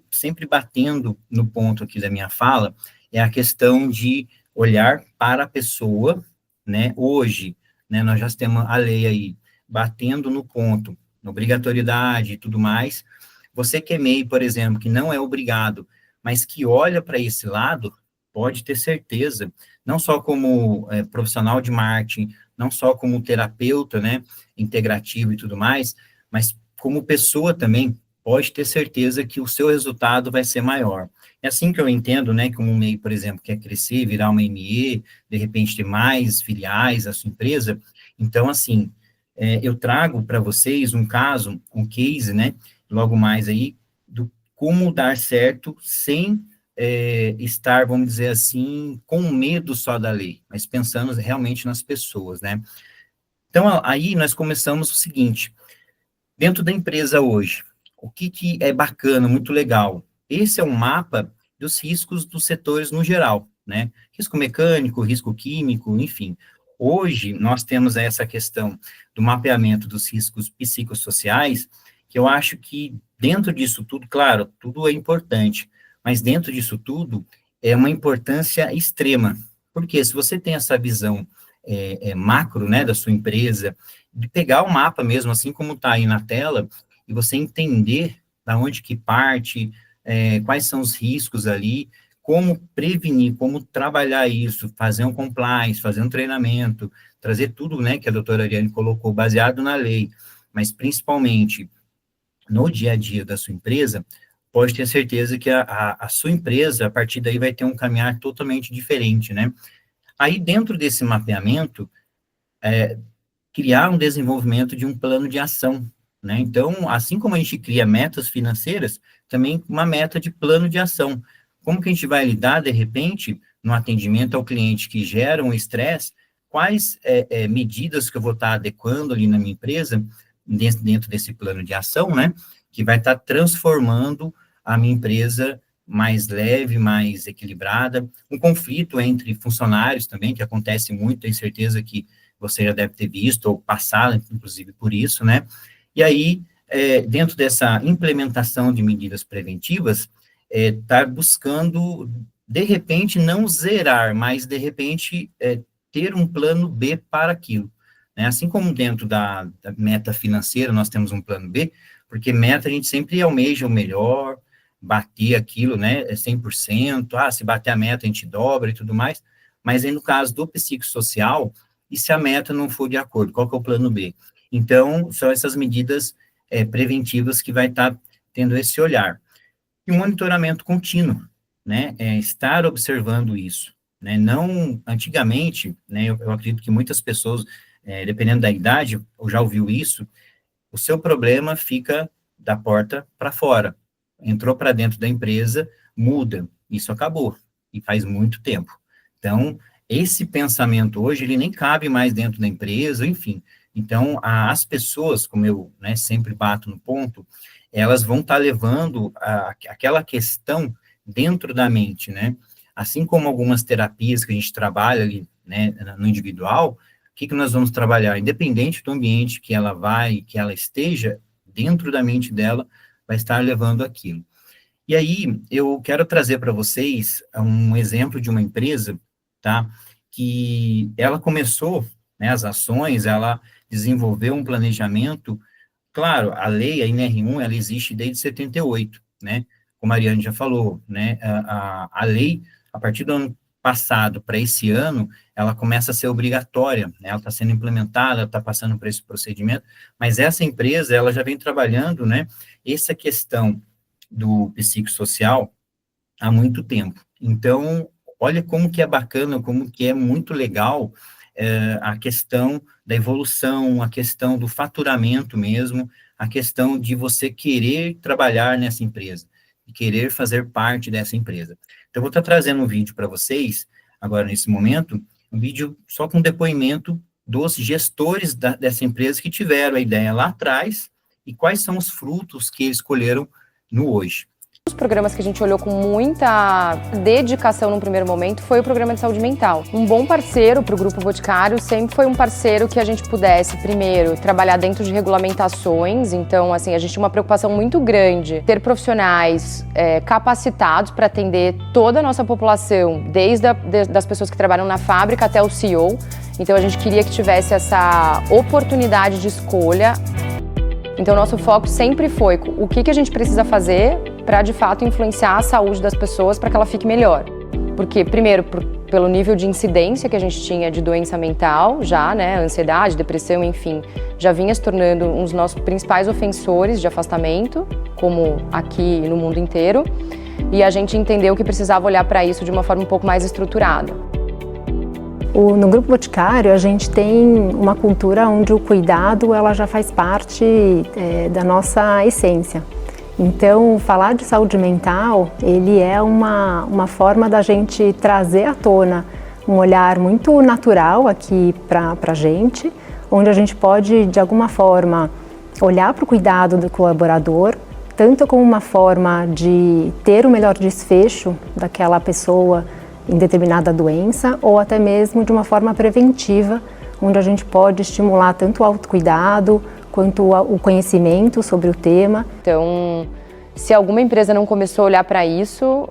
sempre batendo no ponto aqui da minha fala, é a questão de olhar para a pessoa, né, hoje, né, nós já temos a lei aí, batendo no ponto, na obrigatoriedade e tudo mais, você que é MEI, por exemplo, que não é obrigado, mas que olha para esse lado, pode ter certeza, não só como profissional de marketing, não só como terapeuta, né, integrativo e tudo mais, mas como pessoa também, pode ter certeza que o seu resultado vai ser maior. É assim que eu entendo, né, como um MEI, por exemplo, quer crescer, virar uma ME, de repente ter mais filiais à sua empresa, então, assim, eu trago para vocês um caso, um case, né, logo mais aí, do como dar certo sem estar, vamos dizer assim, com medo só da lei, mas pensando realmente nas pessoas, né? Então, aí nós começamos o seguinte, dentro da empresa hoje, o que é bacana, muito legal? Esse é um mapa dos riscos dos setores no geral, né? Risco mecânico, risco químico, enfim. Hoje, nós temos essa questão do mapeamento dos riscos psicossociais, que eu acho que dentro disso tudo, claro, tudo é importante, mas dentro disso tudo é uma importância extrema, porque se você tem essa visão macro, né, da sua empresa, de pegar o mapa mesmo, assim como está aí na tela, e você entender da onde que parte, quais são os riscos ali, como prevenir, como trabalhar isso, fazer um compliance, fazer um treinamento, trazer tudo, né, que a doutora Ariane colocou, baseado na lei, mas principalmente no dia a dia da sua empresa, pode ter certeza que a sua empresa, a partir daí, vai ter um caminhar totalmente diferente, né? Aí, dentro desse mapeamento, criar um desenvolvimento de um plano de ação, né? Então, assim como a gente cria metas financeiras, também uma meta de plano de ação. Como que a gente vai lidar, de repente, no atendimento ao cliente que gera um estresse, quais medidas que eu vou estar adequando ali na minha empresa, dentro desse plano de ação, né? Que vai estar transformando a minha empresa mais leve, mais equilibrada, um conflito entre funcionários também, que acontece muito, tenho certeza que você já deve ter visto, ou passado, inclusive, por isso, né? E aí, dentro dessa implementação de medidas preventivas, tá buscando, de repente, não zerar, mas, de repente, ter um plano B para aquilo. Né? Assim como dentro da meta financeira, nós temos um plano B, porque meta a gente sempre almeja o melhor, bater aquilo, né, 100%, se bater a meta a gente dobra e tudo mais, mas aí no caso do psicossocial, e se a meta não for de acordo, qual que é o plano B? Então, são essas medidas preventivas que vai estar tendo esse olhar. E um monitoramento contínuo, né, estar observando isso, né, não, antigamente, né, eu acredito que muitas pessoas, dependendo da idade, ou já ouviu isso, o seu problema fica da porta para fora, entrou para dentro da empresa, muda, isso acabou, e faz muito tempo. Então, esse pensamento hoje, ele nem cabe mais dentro da empresa, enfim. Então, as pessoas, como eu, né, sempre bato no ponto, elas vão estar levando aquela questão dentro da mente, né? Assim como algumas terapias que a gente trabalha ali, né, no individual, o que nós vamos trabalhar? Independente do ambiente que ela vai, que ela esteja, dentro da mente dela, vai estar levando aquilo. E aí, eu quero trazer para vocês um exemplo de uma empresa, tá? Que ela começou, né, as ações, ela desenvolveu um planejamento, claro, a lei, a NR1, ela existe desde 78, né? Como a Ariane já falou, né? A lei, a partir do ano passado para esse ano, ela começa a ser obrigatória, né? Ela está sendo implementada, está passando por esse procedimento, mas essa empresa, ela já vem trabalhando, né? Essa questão do psicossocial há muito tempo. Então, olha como que é bacana, como que é muito legal a questão da evolução, a questão do faturamento mesmo, a questão de você querer trabalhar nessa empresa, e querer fazer parte dessa empresa. Então, eu vou estar trazendo um vídeo para vocês, agora nesse momento, um vídeo só com depoimento dos gestores dessa empresa que tiveram a ideia lá atrás e quais são os frutos que eles colheram no hoje. Os programas que a gente olhou com muita dedicação no primeiro momento foi o programa de saúde mental. Um bom parceiro para o Grupo Boticário sempre foi um parceiro que a gente pudesse, primeiro, trabalhar dentro de regulamentações. Então, assim, a gente tinha uma preocupação muito grande ter profissionais capacitados para atender toda a nossa população, desde das pessoas que trabalham na fábrica até o CEO. Então, a gente queria que tivesse essa oportunidade de escolha. Então, nosso foco sempre foi o que a gente precisa fazer para, de fato, influenciar a saúde das pessoas para que ela fique melhor. Porque, primeiro, pelo nível de incidência que a gente tinha de doença mental, já, né, ansiedade, depressão, enfim, já vinha se tornando um dos nossos principais ofensores de afastamento, como aqui no mundo inteiro, e a gente entendeu que precisava olhar para isso de uma forma um pouco mais estruturada. No Grupo Boticário, a gente tem uma cultura onde o cuidado ela já faz parte da nossa essência. Então, falar de saúde mental, ele é uma forma da gente trazer à tona um olhar muito natural aqui para a gente, onde a gente pode, de alguma forma, olhar para o cuidado do colaborador, tanto como uma forma de ter o melhor desfecho daquela pessoa em determinada doença, ou até mesmo de uma forma preventiva, onde a gente pode estimular tanto o autocuidado quanto o conhecimento sobre o tema. Então, se alguma empresa não começou a olhar para isso,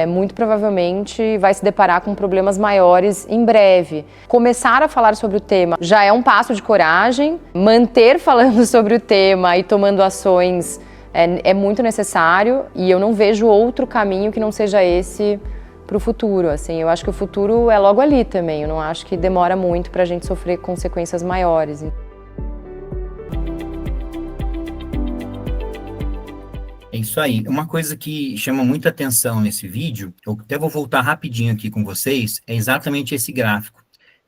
muito provavelmente vai se deparar com problemas maiores em breve. Começar a falar sobre o tema já é um passo de coragem, manter falando sobre o tema e tomando ações é muito necessário, e eu não vejo outro caminho que não seja esse para o futuro. Assim, eu acho que o futuro é logo ali também, eu não acho que demora muito para a gente sofrer consequências maiores. É isso aí. Uma coisa que chama muita atenção nesse vídeo, eu até vou voltar rapidinho aqui com vocês, é exatamente esse gráfico.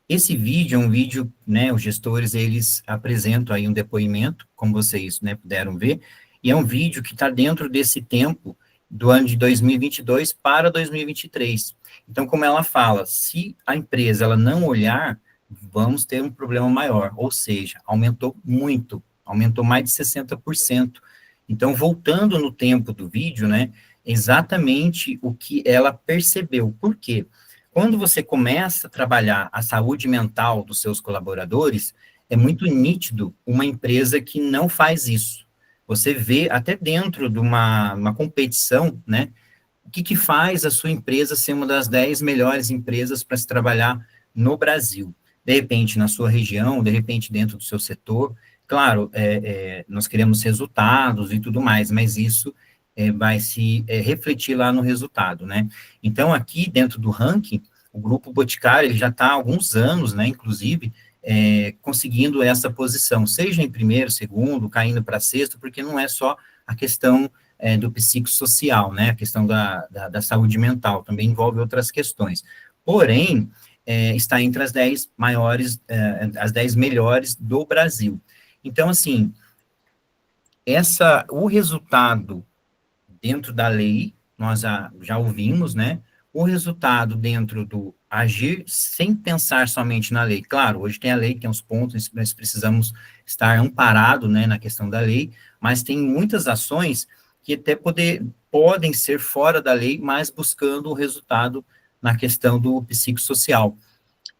Esse vídeo é um vídeo, né, os gestores, eles apresentam aí um depoimento, como vocês, né, puderam ver, e é um vídeo que está dentro desse tempo do ano de 2022 para 2023. Então, como ela fala, se a empresa ela não olhar, vamos ter um problema maior, ou seja, aumentou muito, aumentou mais de 60%. Então, voltando no tempo do vídeo, né, exatamente o que ela percebeu. Por quê? Quando você começa a trabalhar a saúde mental dos seus colaboradores, é muito nítido uma empresa que não faz isso. Você vê até dentro de uma competição, né, o que faz a sua empresa ser uma das 10 melhores empresas para se trabalhar no Brasil. De repente, na sua região, de repente, dentro do seu setor. Claro, nós queremos resultados e tudo mais, mas isso vai se refletir lá no resultado, né? Então, aqui dentro do ranking, o Grupo Boticário, ele já está há alguns anos, né, inclusive, conseguindo essa posição, seja em primeiro, segundo, caindo para sexto, porque não é só a questão do psicossocial, né, a questão da saúde mental, também envolve outras questões. Porém, está entre as 10 maiores, as 10 melhores do Brasil. Então, assim, o resultado dentro da lei, nós já ouvimos, né, o resultado dentro do agir sem pensar somente na lei. Claro, hoje tem a lei, tem os pontos, nós precisamos estar amparados, né, na questão da lei, mas tem muitas ações que até podem ser fora da lei, mas buscando o resultado na questão do psicossocial.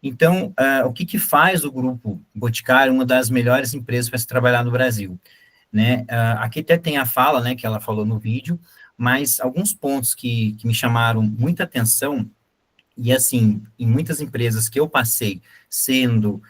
Então, o que faz o Grupo Boticário uma das melhores empresas para se trabalhar no Brasil? Né? Aqui até tem a fala, né, que ela falou no vídeo, mas alguns pontos que me chamaram muita atenção, e assim, em muitas empresas que eu passei, sendo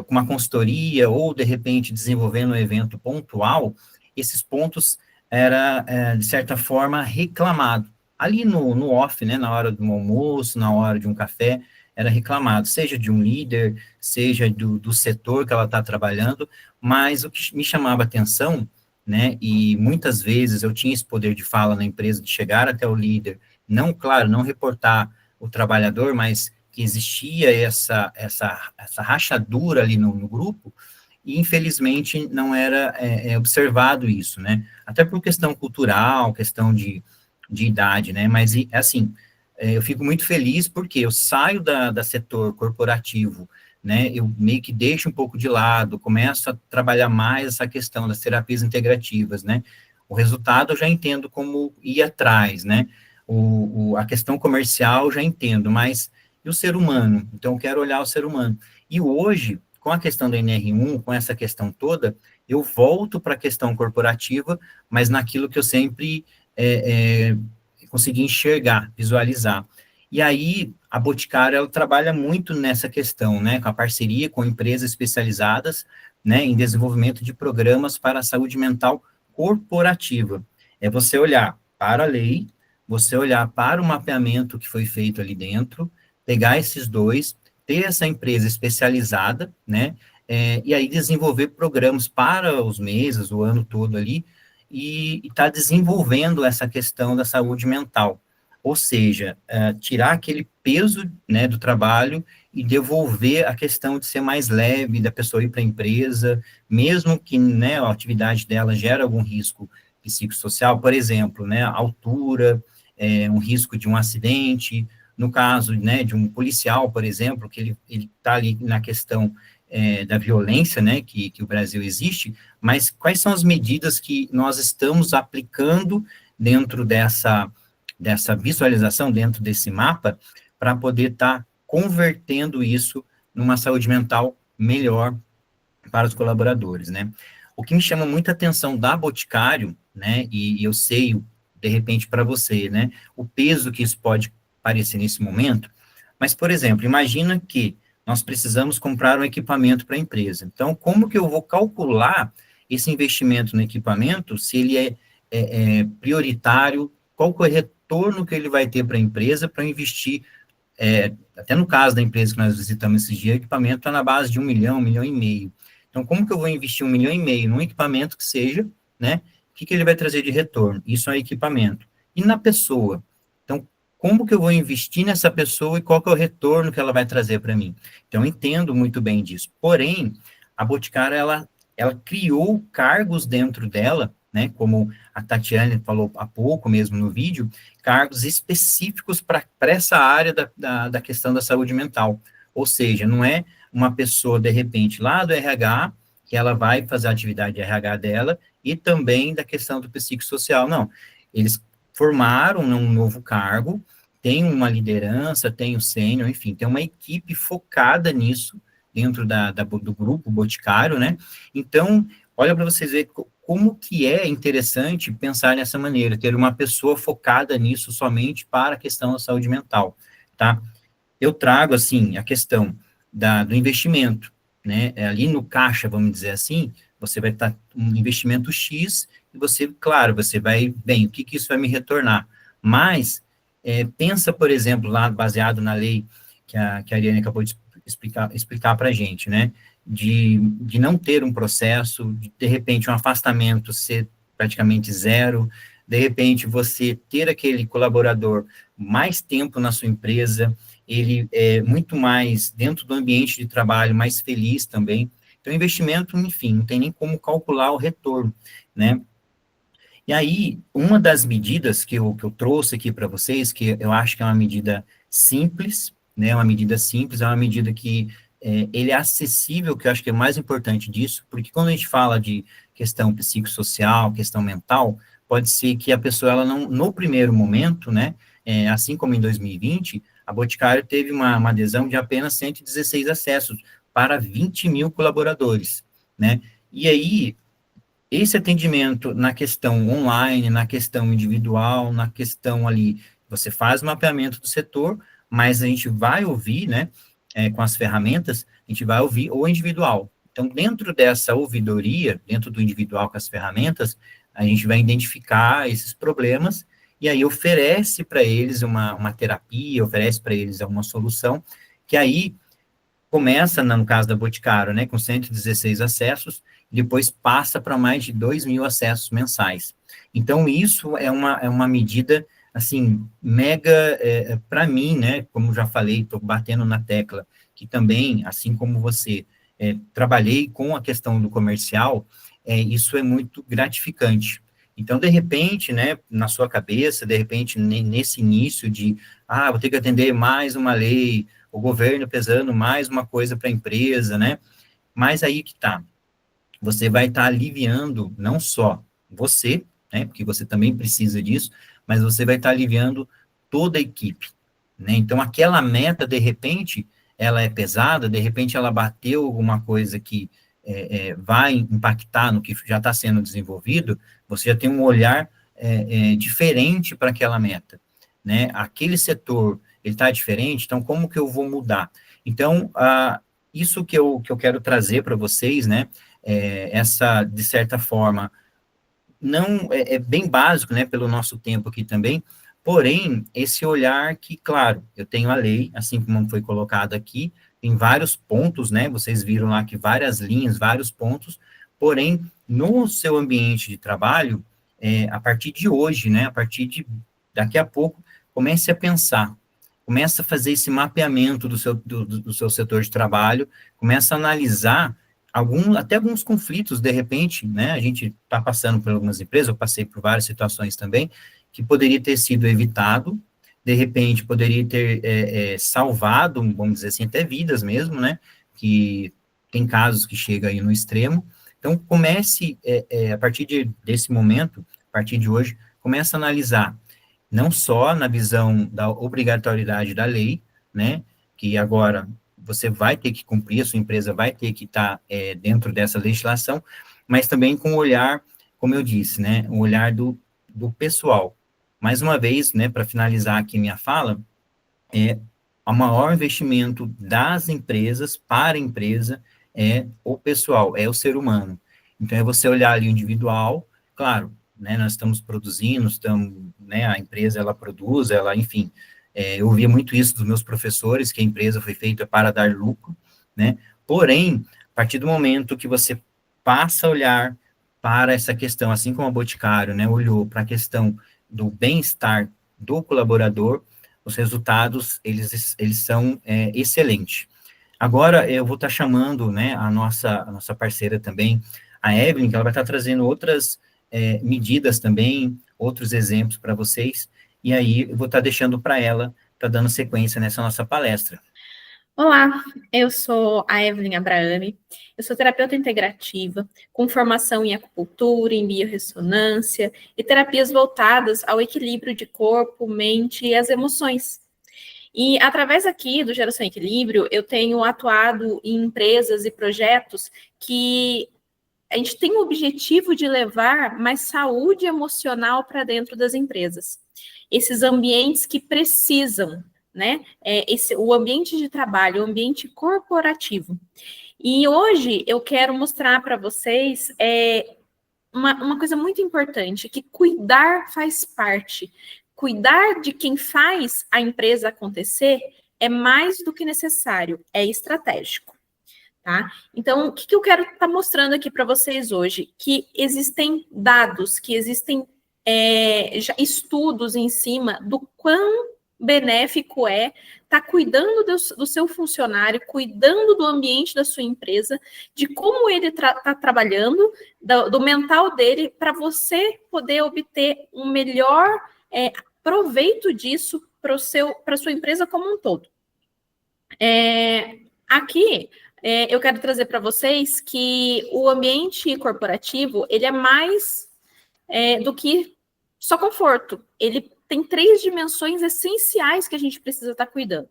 com uma consultoria ou, de repente, desenvolvendo um evento pontual, esses pontos era, de certa forma, reclamado. Ali no off, né, na hora do almoço, na hora de um café, era reclamado, seja de um líder, seja do setor que ela está trabalhando, mas o que me chamava atenção, né, e muitas vezes eu tinha esse poder de fala na empresa, de chegar até o líder, não, claro, não reportar o trabalhador, mas que existia essa rachadura ali no grupo, e infelizmente não era observado isso, né? Até por questão cultural, questão de idade, né? Mas, assim, eu fico muito feliz porque eu saio da setor corporativo, né? Eu meio que deixo um pouco de lado, começo a trabalhar mais essa questão das terapias integrativas, né? O resultado eu já entendo como ir atrás, né? A questão comercial eu já entendo, mas e o ser humano? Então, eu quero olhar o ser humano. E hoje, com a questão da NR1, com essa questão toda, eu volto para a questão corporativa, mas naquilo que eu sempre consegui enxergar, visualizar. E aí, a Boticário, ela trabalha muito nessa questão, né, com a parceria com empresas especializadas, né, em desenvolvimento de programas para a saúde mental corporativa. É você olhar para a lei, você olhar para o mapeamento que foi feito ali dentro, pegar esses dois, ter essa empresa especializada, né, e aí desenvolver programas para os meses, o ano todo ali, e está desenvolvendo essa questão da saúde mental. Ou seja, tirar aquele peso, né, do trabalho e devolver a questão de ser mais leve, da pessoa ir para a empresa, mesmo que, né, a atividade dela gera algum risco psicossocial, por exemplo, né, altura, um risco de um acidente, no caso, né, de um policial, por exemplo, que ele está ali na questão da violência, né, que o Brasil existe, mas quais são as medidas que nós estamos aplicando dentro dessa visualização, dentro desse mapa, para poder estar convertendo isso numa saúde mental melhor para os colaboradores, né? O que me chama muita atenção da Boticário, né, e eu sei, de repente, para você, né, o peso que isso pode parecer nesse momento, mas, por exemplo, imagina que nós precisamos comprar um equipamento para a empresa. Então, como que eu vou calcular esse investimento no equipamento, se ele é prioritário, qual que é o retorno que ele vai ter para a empresa para investir, até no caso da empresa que nós visitamos esses dias, o equipamento está na base de 1 milhão, 1,5 milhão. Então, como que eu vou investir 1,5 milhão num equipamento que seja, né, o que ele vai trazer de retorno? Isso é equipamento. E na pessoa? Então, como que eu vou investir nessa pessoa e qual que é o retorno que ela vai trazer para mim? Então, eu entendo muito bem disso. Porém, a Boticário, ela criou cargos dentro dela, né, como a Tatiane falou há pouco mesmo no vídeo, cargos específicos para essa área da questão da saúde mental. Ou seja, não é uma pessoa, de repente, lá do RH, que ela vai fazer a atividade de RH dela, e também da questão do psicossocial. Não, eles formaram um novo cargo, tem uma liderança, tem o sênior, enfim, tem uma equipe focada nisso, dentro do grupo Boticário, né? Então, olha para vocês verem como que é interessante pensar nessa maneira, ter uma pessoa focada nisso somente para a questão da saúde mental, tá? Eu trago, assim, a questão do investimento, né? Ali no caixa, vamos dizer assim, você vai estar um investimento X, e você, claro, você vai, bem, o que isso vai me retornar? Mas, pensa, por exemplo, lá, baseado na lei que a Ariane acabou de explicar para a gente, né? De não ter um processo, de repente, um afastamento ser praticamente zero, de repente, você ter aquele colaborador mais tempo na sua empresa, ele é muito mais, dentro do ambiente de trabalho, mais feliz também. Então, investimento, enfim, não tem nem como calcular o retorno, né? E aí, uma das medidas que eu trouxe aqui para vocês, que eu acho que é uma medida simples, né, uma medida simples, é uma medida que ele é acessível, que eu acho que é mais importante disso, porque quando a gente fala de questão psicossocial, questão mental, pode ser que a pessoa, ela não, no primeiro momento, né, assim como em 2020, a Boticário teve uma adesão de apenas 116 acessos para 20 mil colaboradores, né, e aí, esse atendimento na questão online, na questão individual, na questão ali, você faz o mapeamento do setor, mas a gente vai ouvir, né, com as ferramentas, a gente vai ouvir o individual. Então, dentro dessa ouvidoria, dentro do individual com as ferramentas, A gente vai identificar esses problemas e aí oferece para eles uma terapia, oferece para eles uma solução, que aí começa, no caso da Boticário, né, com 116 acessos, e depois passa para mais de 2.000 acessos mensais. Então, isso é uma medida, assim, mega, para mim, né, como já falei, estou batendo na tecla, que também, assim como você, trabalhei com a questão do comercial, isso é muito gratificante. Então, de repente, né, na sua cabeça, de repente, nesse início de, vou ter que atender mais uma lei, o governo pesando mais uma coisa para a empresa, né, mas aí que tá, você vai estar aliviando não só você, né, porque você também precisa disso, mas você vai estar aliviando toda a equipe, né, então aquela meta, de repente, ela é pesada, de repente ela bateu alguma coisa que vai impactar no que já está sendo desenvolvido, você já tem um olhar diferente para aquela meta, né, aquele setor, ele está diferente, então como que eu vou mudar? Então, isso que eu quero trazer para vocês, né, essa, de certa forma, não é bem básico, né, pelo nosso tempo aqui também, porém, esse olhar que, claro, eu tenho a lei, assim como foi colocado aqui, tem vários pontos, né, vocês viram lá que várias linhas, vários pontos, porém, no seu ambiente de trabalho, a partir de hoje, né, a partir de daqui a pouco, comece a pensar, comece a fazer esse mapeamento do seu setor de trabalho, comece a analisar até alguns conflitos, de repente, né, a gente está passando por algumas empresas, eu passei por várias situações também, que poderia ter sido evitado, de repente poderia ter salvado, vamos dizer assim, até vidas mesmo, né, que tem casos que chegam aí no extremo. Então, comece, a partir desse momento, a partir de hoje, comece a analisar, não só na visão da obrigatoriedade da lei, né, que agora você vai ter que cumprir, a sua empresa vai ter que estar dentro dessa legislação, mas também com o olhar, como eu disse, né, o olhar do pessoal. Mais uma vez, né, para finalizar aqui minha fala, o maior investimento das empresas para a empresa é o pessoal, é o ser humano. Então, é você olhar ali o individual, claro, né, nós estamos produzindo, né, a empresa, ela produz, enfim, eu ouvia muito isso dos meus professores, que a empresa foi feita para dar lucro, né, porém, a partir do momento que você passa a olhar para essa questão, assim como a Boticário, né, olhou para a questão do bem-estar do colaborador, os resultados, eles são excelentes. Agora, eu vou estar chamando, né, a nossa parceira também, a Evelyn, que ela vai estar trazendo outras medidas também, outros exemplos para vocês, e aí eu vou estar deixando para ela, estar dando sequência nessa nossa palestra. Olá, eu sou a Evelyn Abrahami, eu sou terapeuta integrativa, com formação em acupuntura, em biorressonância e terapias voltadas ao equilíbrio de corpo, mente e as emoções. E através aqui do Geração Equilíbrio, eu tenho atuado em empresas e projetos que a gente tem o objetivo de levar mais saúde emocional para dentro das empresas. Esses ambientes que precisam, né? O ambiente de trabalho, o ambiente corporativo. E hoje eu quero mostrar para vocês uma coisa muito importante, que cuidar faz parte. Cuidar de quem faz a empresa acontecer é mais do que necessário, é estratégico. Tá? Então, o que eu quero estar mostrando aqui para vocês hoje? Que existem dados, que existem estudos em cima do quão benéfico estar cuidando do seu funcionário, cuidando do ambiente da sua empresa, de como ele está trabalhando, do mental dele, para você poder obter um melhor proveito disso para a sua empresa como um todo. Aqui, eu quero trazer para vocês que o ambiente corporativo, ele é mais do que só conforto. Ele tem 3 dimensões essenciais que a gente precisa estar cuidando,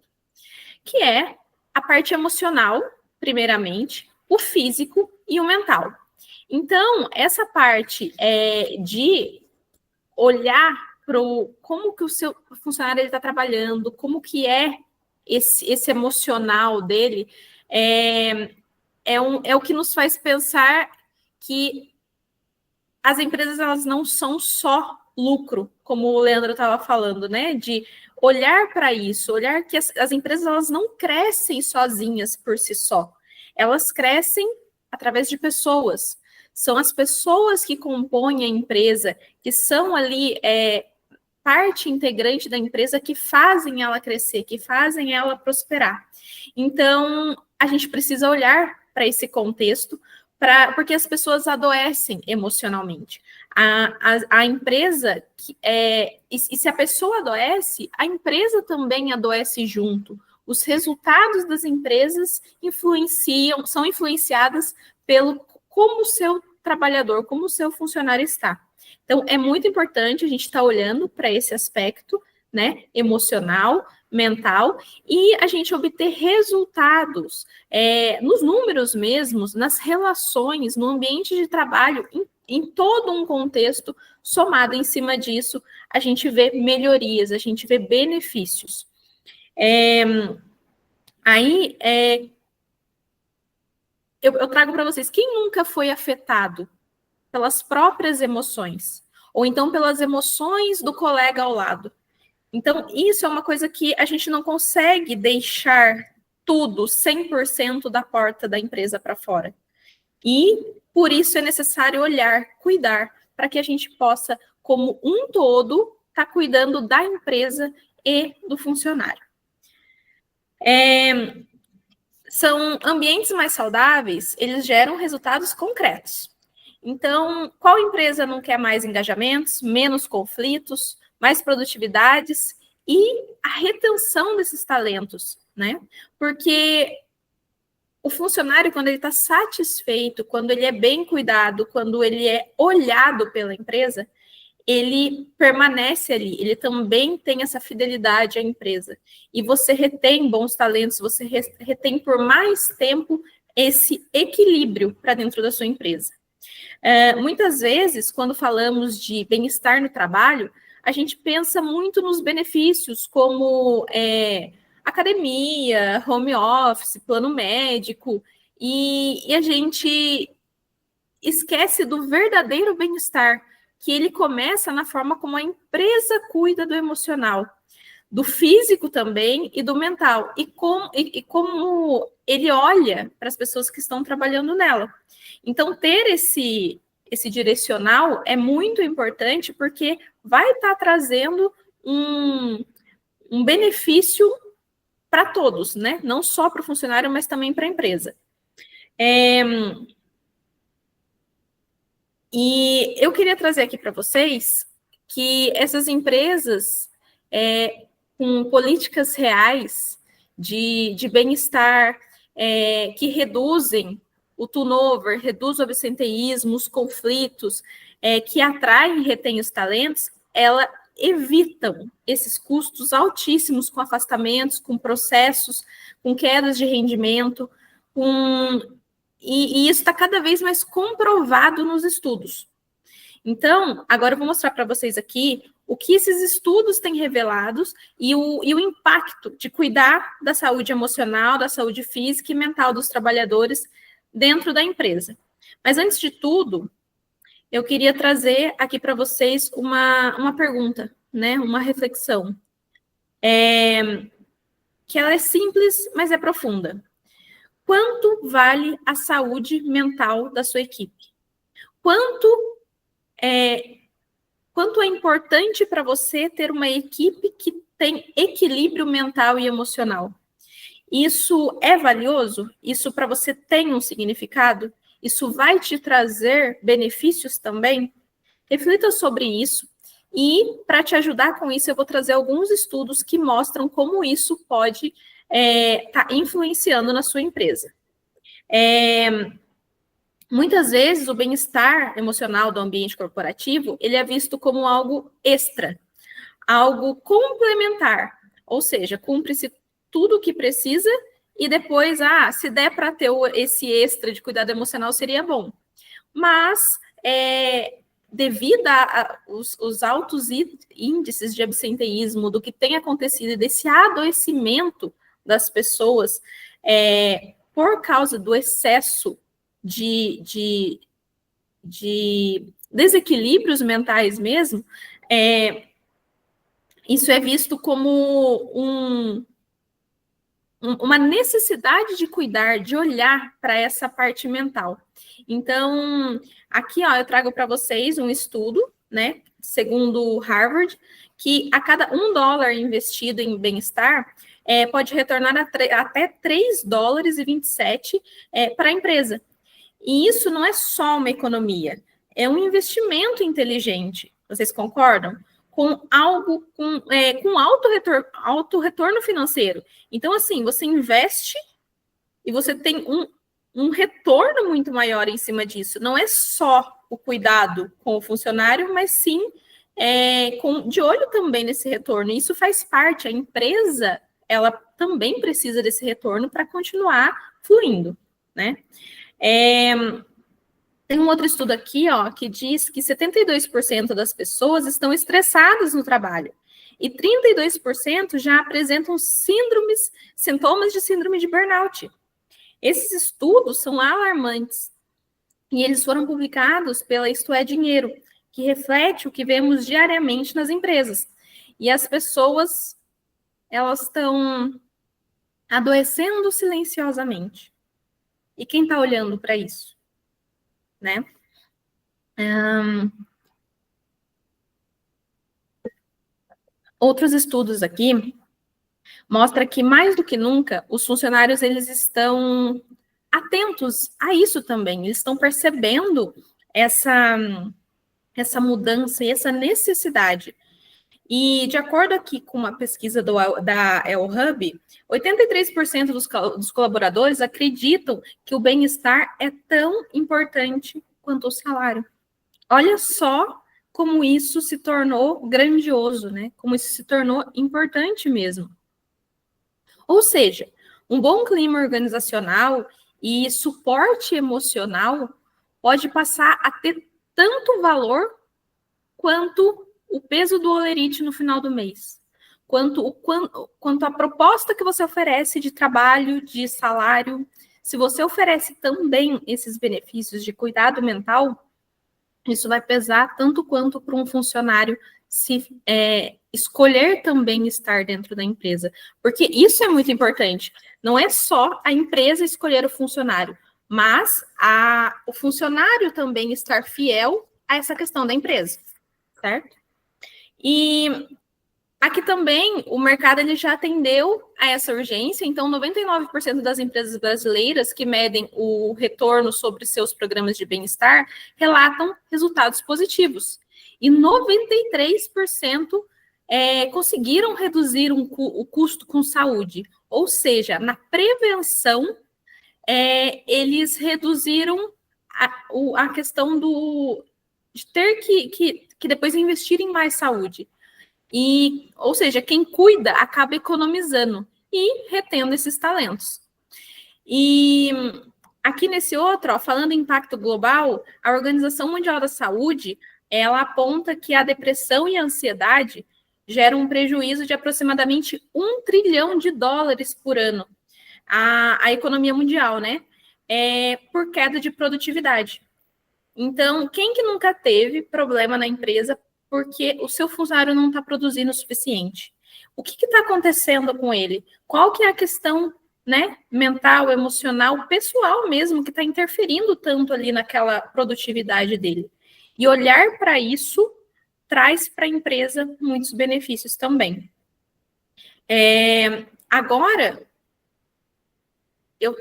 que é a parte emocional, primeiramente, o físico e o mental. Então, essa parte de olhar para como que o seu funcionário está trabalhando, como que é esse emocional dele, é o que nos faz pensar que as empresas, elas não são só lucro, como o Leandro estava falando, né? De olhar para isso, olhar que as empresas, elas não crescem sozinhas por si só. Elas crescem através de pessoas. São as pessoas que compõem a empresa, que são ali parte integrante da empresa, que fazem ela crescer, que fazem ela prosperar. Então, a gente precisa olhar para esse contexto, porque as pessoas adoecem emocionalmente. A empresa, e se a pessoa adoece, a empresa também adoece junto. Os resultados das empresas são influenciadas pelo como o seu trabalhador, como o seu funcionário está. Então, é muito importante a gente estar olhando para esse aspecto, né, emocional, mental, e a gente obter resultados nos números mesmos, nas relações, no ambiente de trabalho, em todo um contexto. Somado em cima disso, a gente vê melhorias, a gente vê benefícios. Eu trago para vocês, quem nunca foi afetado pelas próprias emoções, ou então pelas emoções do colega ao lado? Então, isso é uma coisa que a gente não consegue deixar tudo 100% da porta da empresa para fora. E, por isso, é necessário olhar, cuidar, para que a gente possa, como um todo, estar cuidando da empresa e do funcionário. São ambientes mais saudáveis, eles geram resultados concretos. Então, qual empresa não quer mais engajamentos, menos conflitos, mais produtividades e a retenção desses talentos, né? Porque o funcionário, quando ele está satisfeito, quando ele é bem cuidado, quando ele é olhado pela empresa, ele permanece ali, ele também tem essa fidelidade à empresa. E você retém bons talentos, você retém por mais tempo esse equilíbrio para dentro da sua empresa. Muitas vezes, quando falamos de bem-estar no trabalho, a gente pensa muito nos benefícios, como academia, home office, plano médico, e a gente esquece do verdadeiro bem-estar, que ele começa na forma como a empresa cuida do emocional, do físico também e do mental, e como ele olha para as pessoas que estão trabalhando nela. Então, ter esse direcional é muito importante, porque vai estar trazendo um benefício para todos, né? Não só para o funcionário, mas também para a empresa. E eu queria trazer aqui para vocês que essas empresas com políticas reais de bem-estar, que reduzem o turnover, reduz o absenteísmo, os conflitos, que atraem e retêm os talentos, elas evitam esses custos altíssimos com afastamentos, com processos, com quedas de rendimento, e isso está cada vez mais comprovado nos estudos. Então, agora eu vou mostrar para vocês aqui o que esses estudos têm revelado e o impacto de cuidar da saúde emocional, da saúde física e mental dos trabalhadores dentro da empresa. Mas, antes de tudo, eu queria trazer aqui para vocês uma pergunta, né? Uma reflexão, que ela é simples, mas é profunda. Quanto vale a saúde mental da sua equipe? Quanto é importante para você ter uma equipe que tem equilíbrio mental e emocional? Isso é valioso? Isso para você tem um significado? Isso vai te trazer benefícios também? Reflita sobre isso. E, para te ajudar com isso, eu vou trazer alguns estudos que mostram como isso pode estar influenciando na sua empresa. Muitas vezes, o bem-estar emocional do ambiente corporativo, ele é visto como algo extra, algo complementar, ou seja, cumpre-se tudo o que precisa e depois, se der para ter esse extra de cuidado emocional, seria bom. Mas, devido aos altos índices de absenteísmo, do que tem acontecido, desse adoecimento das pessoas, por causa do excesso de desequilíbrios mentais mesmo, isso é visto como uma necessidade de cuidar, de olhar para essa parte mental. Então, aqui, ó, eu trago para vocês um estudo, né, segundo Harvard, que a cada $1 investido em bem-estar, pode retornar até $3,27 para a empresa. E isso não é só uma economia, é um investimento inteligente. Vocês concordam? Com algo com alto retorno financeiro. Então, assim, você investe e você tem um retorno muito maior em cima disso. Não é só o cuidado com o funcionário, mas sim de olho também nesse retorno. Isso faz parte. A empresa, ela também precisa desse retorno para continuar fluindo, né? Tem um outro estudo aqui, ó, que diz que 72% das pessoas estão estressadas no trabalho e 32% já apresentam sintomas de síndrome de burnout. Esses estudos são alarmantes e eles foram publicados pela Isto é Dinheiro, que reflete o que vemos diariamente nas empresas. E as pessoas, elas estão adoecendo silenciosamente. E quem está olhando para isso? Né? Outros estudos aqui mostram que, mais do que nunca, os funcionários eles estão atentos a isso também. Eles estão percebendo essa mudança e essa necessidade. E, de acordo aqui com uma pesquisa da El-Hub, 83% dos colaboradores acreditam que o bem-estar é tão importante quanto o salário. Olha só como isso se tornou grandioso, né? Como isso se tornou importante mesmo. Ou seja, um bom clima organizacional e suporte emocional pode passar a ter tanto valor quanto o peso do holerite no final do mês, quanto a proposta que você oferece de trabalho, de salário. Se você oferece também esses benefícios de cuidado mental, isso vai pesar tanto quanto para um funcionário se escolher também estar dentro da empresa. Porque isso é muito importante. Não é só a empresa escolher o funcionário, mas o funcionário também estar fiel a essa questão da empresa, certo? E aqui também o mercado ele já atendeu a essa urgência, então 99% das empresas brasileiras que medem o retorno sobre seus programas de bem-estar relatam resultados positivos. E 93% conseguiram reduzir o custo com saúde, ou seja, na prevenção, eles reduziram a questão de ter que depois investir em mais saúde. Ou seja, quem cuida acaba economizando e retendo esses talentos. E aqui nesse outro, ó, falando em impacto global, a Organização Mundial da Saúde, ela aponta que a depressão e a ansiedade geram um prejuízo de aproximadamente $1 trilhão por ano à economia mundial, né? Por queda de produtividade. Então, quem que nunca teve problema na empresa porque o seu funcionário não está produzindo o suficiente? O que está acontecendo com ele? Qual que é a questão, né, mental, emocional, pessoal mesmo, que está interferindo tanto ali naquela produtividade dele? E olhar para isso traz para a empresa muitos benefícios também. Agora, eu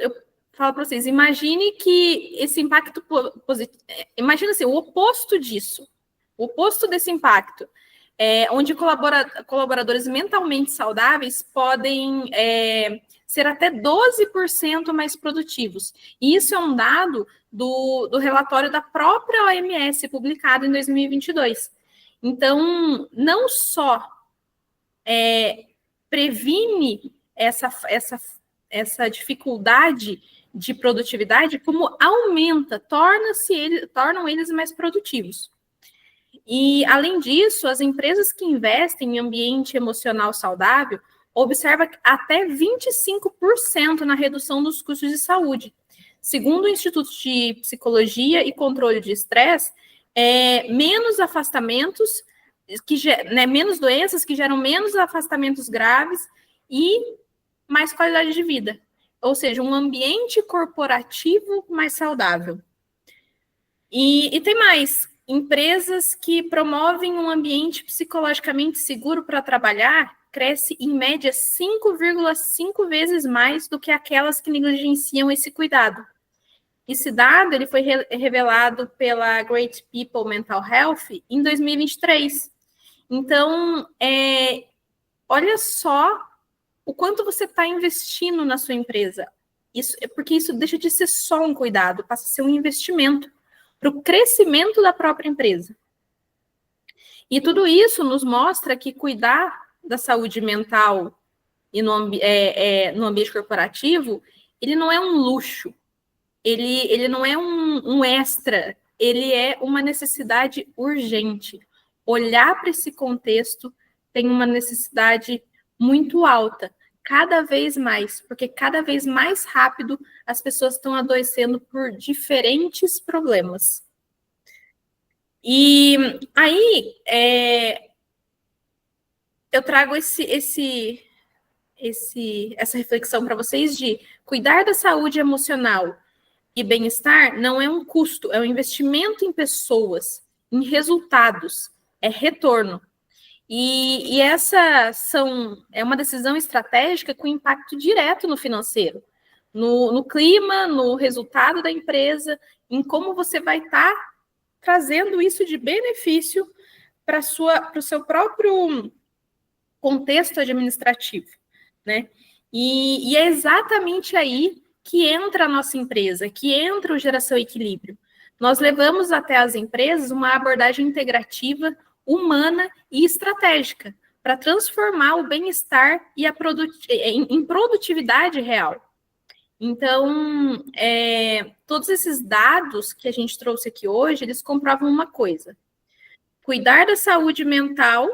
falo para vocês, imagine que esse impacto positivo, imagina assim, o oposto disso, o oposto desse impacto, onde colaboradores mentalmente saudáveis podem ser até 12% mais produtivos. E isso é um dado do relatório da própria OMS, publicado em 2022. Então, não só previne essa dificuldade de produtividade, como aumenta, tornam eles mais produtivos. E, além disso, as empresas que investem em ambiente emocional saudável observam até 25% na redução dos custos de saúde. Segundo o Instituto de Psicologia e Controle de Estresse, menos afastamentos, menos doenças que geram menos afastamentos graves e mais qualidade de vida. Ou seja, um ambiente corporativo mais saudável. E tem mais, empresas que promovem um ambiente psicologicamente seguro para trabalhar cresce em média 5,5 vezes mais do que aquelas que negligenciam esse cuidado. Esse dado ele foi revelado pela Great People Mental Health em 2023. Então, olha só o quanto você está investindo na sua empresa. Porque isso deixa de ser só um cuidado, passa a ser um investimento para o crescimento da própria empresa. E tudo isso nos mostra que cuidar da saúde mental e no ambiente corporativo, ele não é um luxo, ele não é um extra, ele é uma necessidade urgente. Olhar para esse contexto tem uma necessidade muito alta, cada vez mais, porque cada vez mais rápido as pessoas estão adoecendo por diferentes problemas. E aí, eu trago essa reflexão para vocês de cuidar da saúde emocional e bem-estar não é um custo, é um investimento em pessoas, em resultados, é retorno. E essa é uma decisão estratégica com impacto direto no financeiro, no clima, no resultado da empresa, em como você vai estar trazendo isso de benefício para o seu próprio contexto administrativo, né? E é exatamente aí que entra a nossa empresa, que entra o Geração Equilíbrio. Nós levamos até as empresas uma abordagem integrativa, humana e estratégica para transformar o bem-estar e em produtividade real. Então, todos esses dados que a gente trouxe aqui hoje, eles comprovam uma coisa. Cuidar da saúde mental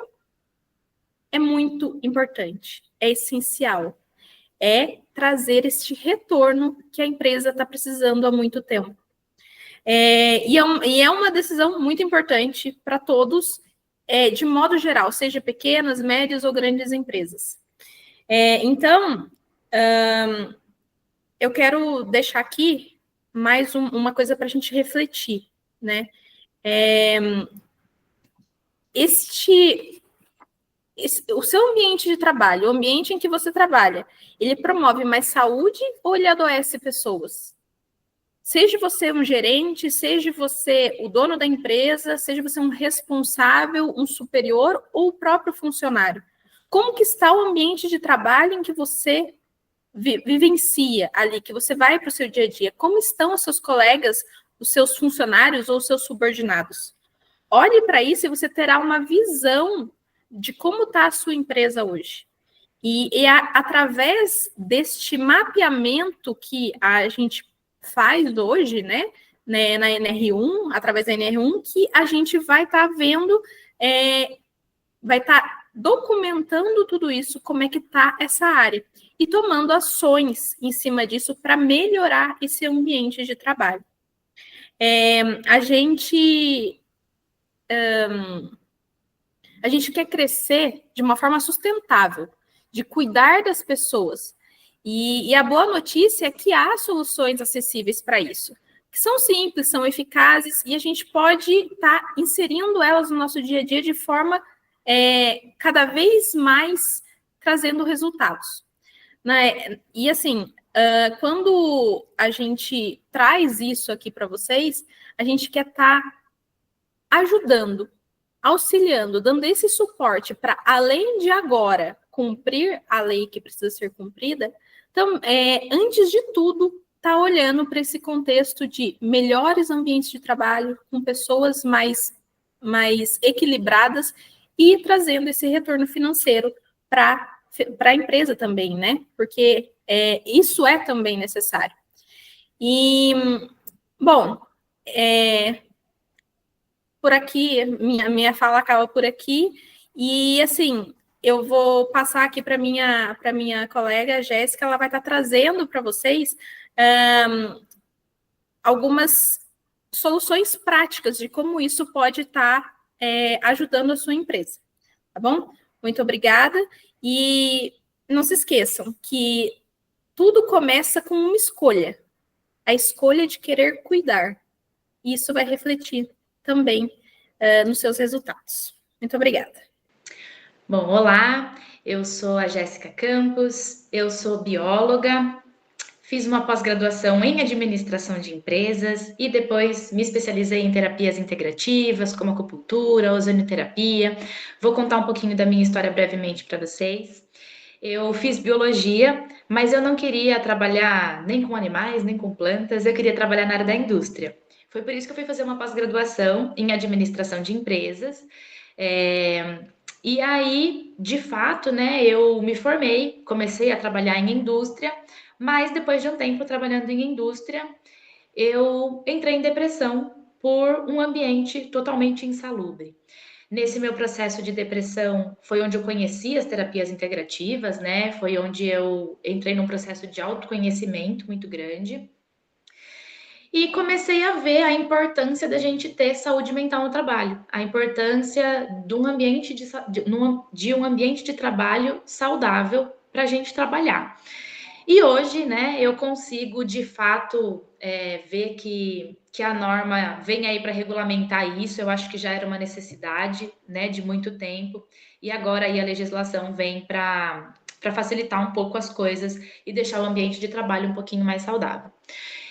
é muito importante, é essencial. É trazer este retorno que a empresa está precisando há muito tempo. E é uma decisão muito importante para todos, de modo geral, seja pequenas, médias ou grandes empresas. Então, eu quero deixar aqui mais uma coisa para a gente refletir, né? O seu ambiente de trabalho, o ambiente em que você trabalha, ele promove mais saúde ou ele adoece pessoas? Seja você um gerente, seja você o dono da empresa, seja você um responsável, um superior ou o próprio funcionário. Como que está o ambiente de trabalho em que você vivencia ali, que você vai para o seu dia a dia? Como estão os seus colegas, os seus funcionários ou os seus subordinados? Olhe para isso e você terá uma visão de como está a sua empresa hoje. E através deste mapeamento que a gente faz hoje, né, na NR1, através da NR1, que a gente vai estar vendo, vai estar documentando tudo isso, como é que está essa área, e tomando ações em cima disso para melhorar esse ambiente de trabalho. A gente quer crescer de uma forma sustentável, de cuidar das pessoas. E a boa notícia é que há soluções acessíveis para isso, que são simples, são eficazes, e a gente pode estar inserindo elas no nosso dia a dia de forma cada vez mais trazendo resultados. Né? E assim, quando a gente traz isso aqui para vocês, a gente quer estar ajudando, auxiliando, dando esse suporte para, além de agora, cumprir a lei que precisa ser cumprida, então, antes de tudo, tá olhando para esse contexto de melhores ambientes de trabalho, com pessoas mais equilibradas e trazendo esse retorno financeiro para a empresa também, né? Porque isso é também necessário. E, bom, por aqui, minha fala acaba por aqui, e assim, eu vou passar aqui para minha colega Jéssica, ela vai estar trazendo para vocês algumas soluções práticas de como isso pode estar ajudando a sua empresa, tá bom? Muito obrigada, e não se esqueçam que tudo começa com uma escolha, a escolha de querer cuidar, e isso vai refletir também nos seus resultados. Muito obrigada. Bom, olá, eu sou a Jéssica Campos, eu sou bióloga, fiz uma pós-graduação em administração de empresas e depois me especializei em terapias integrativas, como acupuntura, ozonioterapia. Vou contar um pouquinho da minha história brevemente para vocês. Eu fiz biologia, mas eu não queria trabalhar nem com animais, nem com plantas, eu queria trabalhar na área da indústria. Foi por isso que eu fui fazer uma pós-graduação em administração de empresas. E aí, de fato, né, eu me formei, comecei a trabalhar em indústria, mas depois de um tempo trabalhando em indústria, eu entrei em depressão por um ambiente totalmente insalubre. Nesse meu processo de depressão, foi onde eu conheci as terapias integrativas, né? Foi onde eu entrei num processo de autoconhecimento muito grande. E comecei a ver a importância da gente ter saúde mental no trabalho, a importância de um ambiente de trabalho saudável para a gente trabalhar. E hoje, né, eu consigo de fato ver que a norma vem aí para regulamentar isso. Eu acho que já era uma necessidade, né, de muito tempo, e agora aí a legislação vem para facilitar um pouco as coisas e deixar o ambiente de trabalho um pouquinho mais saudável.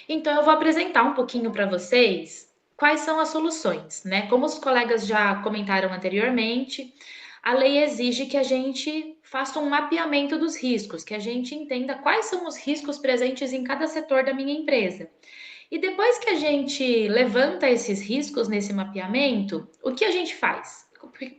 Então, eu vou apresentar um pouquinho para vocês quais são as soluções, né? Como os colegas já comentaram anteriormente, a lei exige que a gente faça um mapeamento dos riscos, que a gente entenda quais são os riscos presentes em cada setor da minha empresa. E depois que a gente levanta esses riscos nesse mapeamento, o que a gente faz?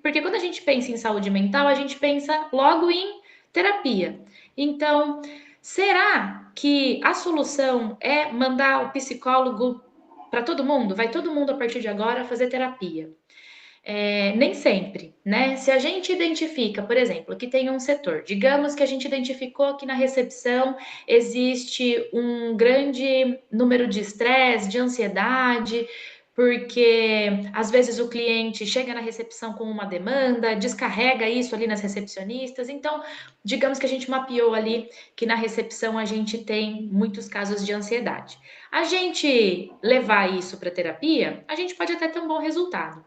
Porque quando a gente pensa em saúde mental, a gente pensa logo em terapia. Então, será que a solução é mandar o psicólogo para todo mundo? Vai todo mundo a partir de agora fazer terapia? Nem sempre, né? Se a gente identifica, por exemplo, que tem um setor, digamos que a gente identificou que na recepção existe um grande número de estresse, de ansiedade, porque às vezes o cliente chega na recepção com uma demanda, descarrega isso ali nas recepcionistas. Então, digamos que a gente mapeou ali que na recepção a gente tem muitos casos de ansiedade. A gente levar isso para terapia, a gente pode até ter um bom resultado.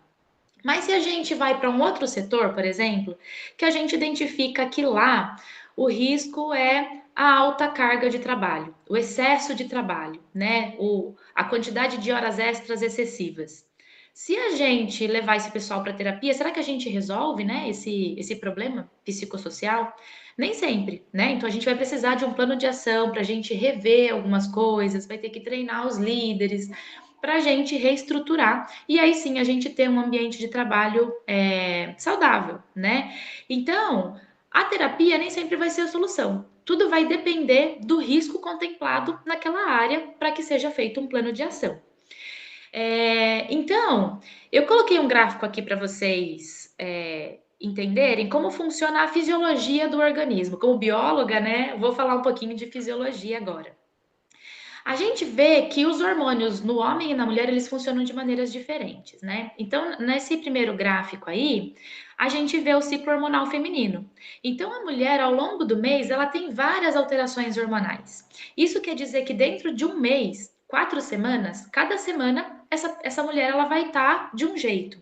Mas se a gente vai para um outro setor, por exemplo, que a gente identifica que lá o risco é a alta carga de trabalho, o excesso de trabalho, né? A quantidade de horas extras excessivas. Se a gente levar esse pessoal para terapia, será que a gente resolve, né, esse problema psicossocial? Nem sempre, né? Então a gente vai precisar de um plano de ação para a gente rever algumas coisas, vai ter que treinar os líderes para a gente reestruturar e aí sim a gente ter um ambiente de trabalho saudável, né? Então, a terapia nem sempre vai ser a solução. Tudo vai depender do risco contemplado naquela área para que seja feito um plano de ação. Então, eu coloquei um gráfico aqui para vocês entenderem como funciona a fisiologia do organismo. Como bióloga, né, vou falar um pouquinho de fisiologia agora. A gente vê que os hormônios no homem e na mulher, eles funcionam de maneiras diferentes, né? Então, nesse primeiro gráfico aí, a gente vê o ciclo hormonal feminino. Então, a mulher, ao longo do mês, ela tem várias alterações hormonais. Isso quer dizer que dentro de um mês, 4 semanas, cada semana, essa mulher, ela vai estar de um jeito.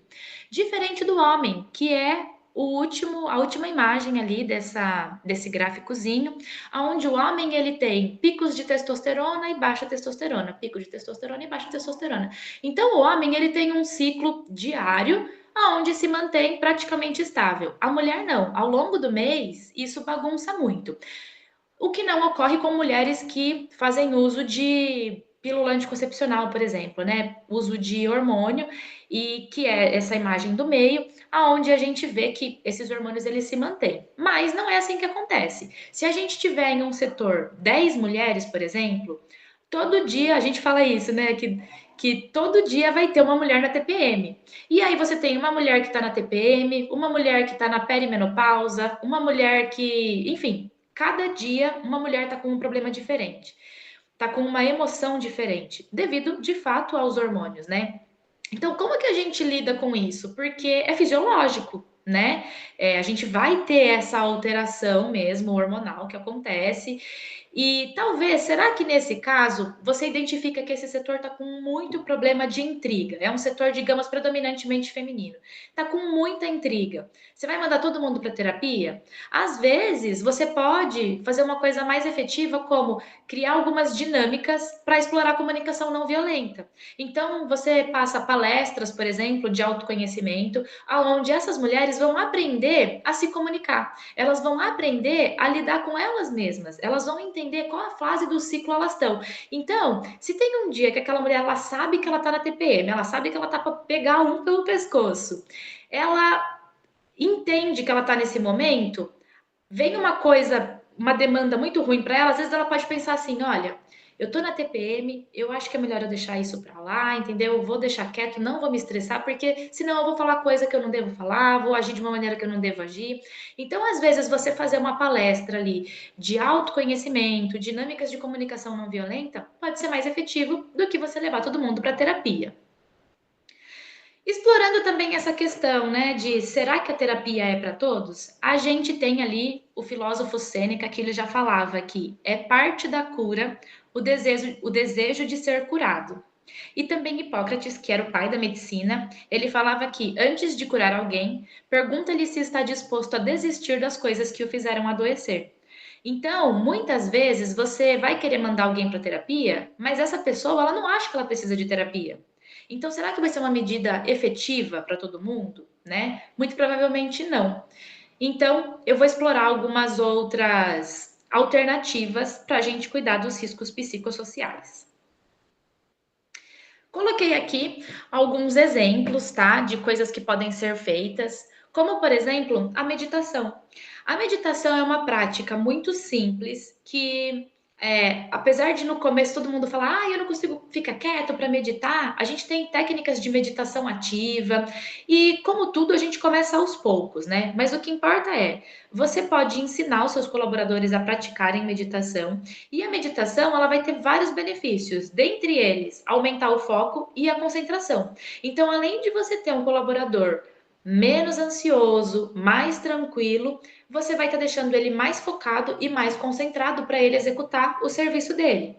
Diferente do homem, que é a última imagem ali desse gráficozinho, onde o homem ele tem picos de testosterona e baixa testosterona, pico de testosterona e baixa testosterona. Então, o homem ele tem um ciclo diário, onde se mantém praticamente estável. A mulher não. Ao longo do mês, isso bagunça muito. O que não ocorre com mulheres que fazem uso de pílula anticoncepcional, por exemplo, né? Uso de hormônio, e que é essa imagem do meio, aonde a gente vê que esses hormônios eles se mantêm. Mas não é assim que acontece. Se a gente tiver em um setor 10 mulheres, por exemplo, todo dia a gente fala isso, né? Que todo dia vai ter uma mulher na TPM. E aí você tem uma mulher que está na TPM, uma mulher que está na perimenopausa, uma mulher que, enfim, cada dia uma mulher está com um problema diferente. tá com uma emoção diferente, devido de fato aos hormônios, né? Então, como que a gente lida com isso? Porque é fisiológico, né? A gente vai ter essa alteração mesmo hormonal que acontece. E talvez, será que nesse caso você identifica que esse setor está com muito problema de intriga? É um setor, digamos, predominantemente feminino. Está com muita intriga. Você vai mandar todo mundo para terapia? Às vezes, você pode fazer uma coisa mais efetiva, como criar algumas dinâmicas para explorar a comunicação não violenta. Então, você passa palestras, por exemplo, de autoconhecimento, onde essas mulheres vão aprender a se comunicar. Elas vão aprender a lidar com elas mesmas. Elas vão entender qual a fase do ciclo elas estão. Então, se tem um dia que aquela mulher ela sabe que ela está na TPM, ela sabe que ela está para pegar um pelo pescoço, ela entende que ela está nesse momento, vem uma coisa, uma demanda muito ruim para ela, às vezes ela pode pensar assim, olha, eu tô na TPM, eu acho que é melhor eu deixar isso para lá, entendeu? Eu vou deixar quieto, não vou me estressar, porque senão eu vou falar coisa que eu não devo falar, vou agir de uma maneira que eu não devo agir. Então, às vezes, você fazer uma palestra ali de autoconhecimento, dinâmicas de comunicação não violenta, pode ser mais efetivo do que você levar todo mundo para terapia. Explorando também essa questão, né, de será que a terapia é para todos? A gente tem ali o filósofo Sêneca, que ele já falava que é parte da cura o desejo de ser curado. E também Hipócrates, que era o pai da medicina, ele falava que antes de curar alguém, pergunta-lhe se está disposto a desistir das coisas que o fizeram adoecer. Então, muitas vezes você vai querer mandar alguém para terapia, mas essa pessoa ela não acha que ela precisa de terapia. Então, será que vai ser uma medida efetiva para todo mundo, né? Muito provavelmente não. Então, eu vou explorar algumas outras alternativas para a gente cuidar dos riscos psicossociais. Coloquei aqui alguns exemplos, tá, de coisas que podem ser feitas, como, por exemplo, a meditação. A meditação é uma prática muito simples que, apesar de no começo todo mundo falar, eu não consigo ficar quieto para meditar, a gente tem técnicas de meditação ativa e, como tudo, a gente começa aos poucos, né? Mas o que importa é, você pode ensinar os seus colaboradores a praticarem meditação e a meditação ela vai ter vários benefícios, dentre eles, aumentar o foco e a concentração. Então, além de você ter um colaborador menos ansioso, mais tranquilo, você vai estar deixando ele mais focado e mais concentrado para ele executar o serviço dele.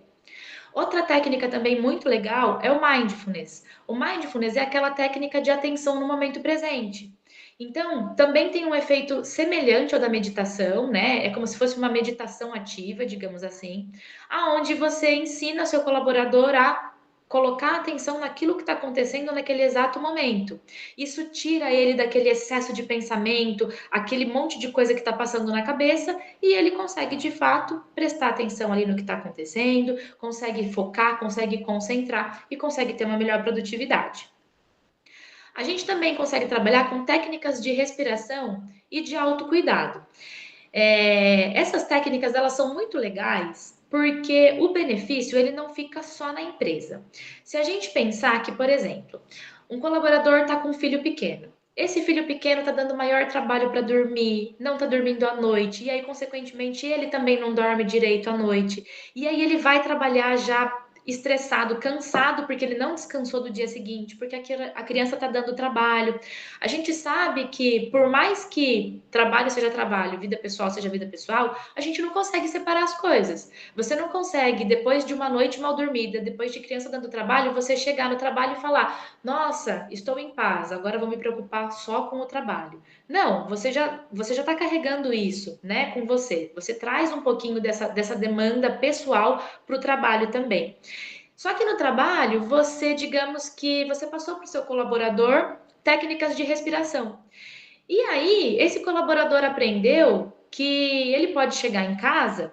Outra técnica também muito legal é o mindfulness. O mindfulness é aquela técnica de atenção no momento presente. Então, também tem um efeito semelhante ao da meditação, né? É como se fosse uma meditação ativa, digamos assim, aonde você ensina seu colaborador a colocar atenção naquilo que está acontecendo naquele exato momento. Isso tira ele daquele excesso de pensamento, aquele monte de coisa que está passando na cabeça, e ele consegue, de fato, prestar atenção ali no que está acontecendo, consegue focar, consegue concentrar e consegue ter uma melhor produtividade. A gente também consegue trabalhar com técnicas de respiração e de autocuidado. Essas técnicas, elas são muito legais, porque o benefício, ele não fica só na empresa. Se a gente pensar que, por exemplo, um colaborador está com um filho pequeno, esse filho pequeno está dando maior trabalho para dormir, não está dormindo à noite, e aí, consequentemente, ele também não dorme direito à noite, e aí ele vai trabalhar já estressado, cansado, porque ele não descansou do dia seguinte, porque a criança está dando trabalho. A gente sabe que, por mais que trabalho seja trabalho, vida pessoal seja vida pessoal, a gente não consegue separar as coisas. Você não consegue, depois de uma noite mal dormida, depois de criança dando trabalho, você chegar no trabalho e falar, nossa, estou em paz, agora vou me preocupar só com o trabalho. Não, você já está carregando isso, né, com você. Você traz um pouquinho dessa demanda pessoal para o trabalho também. Só que no trabalho, digamos que você passou para o seu colaborador técnicas de respiração. E aí, esse colaborador aprendeu que ele pode chegar em casa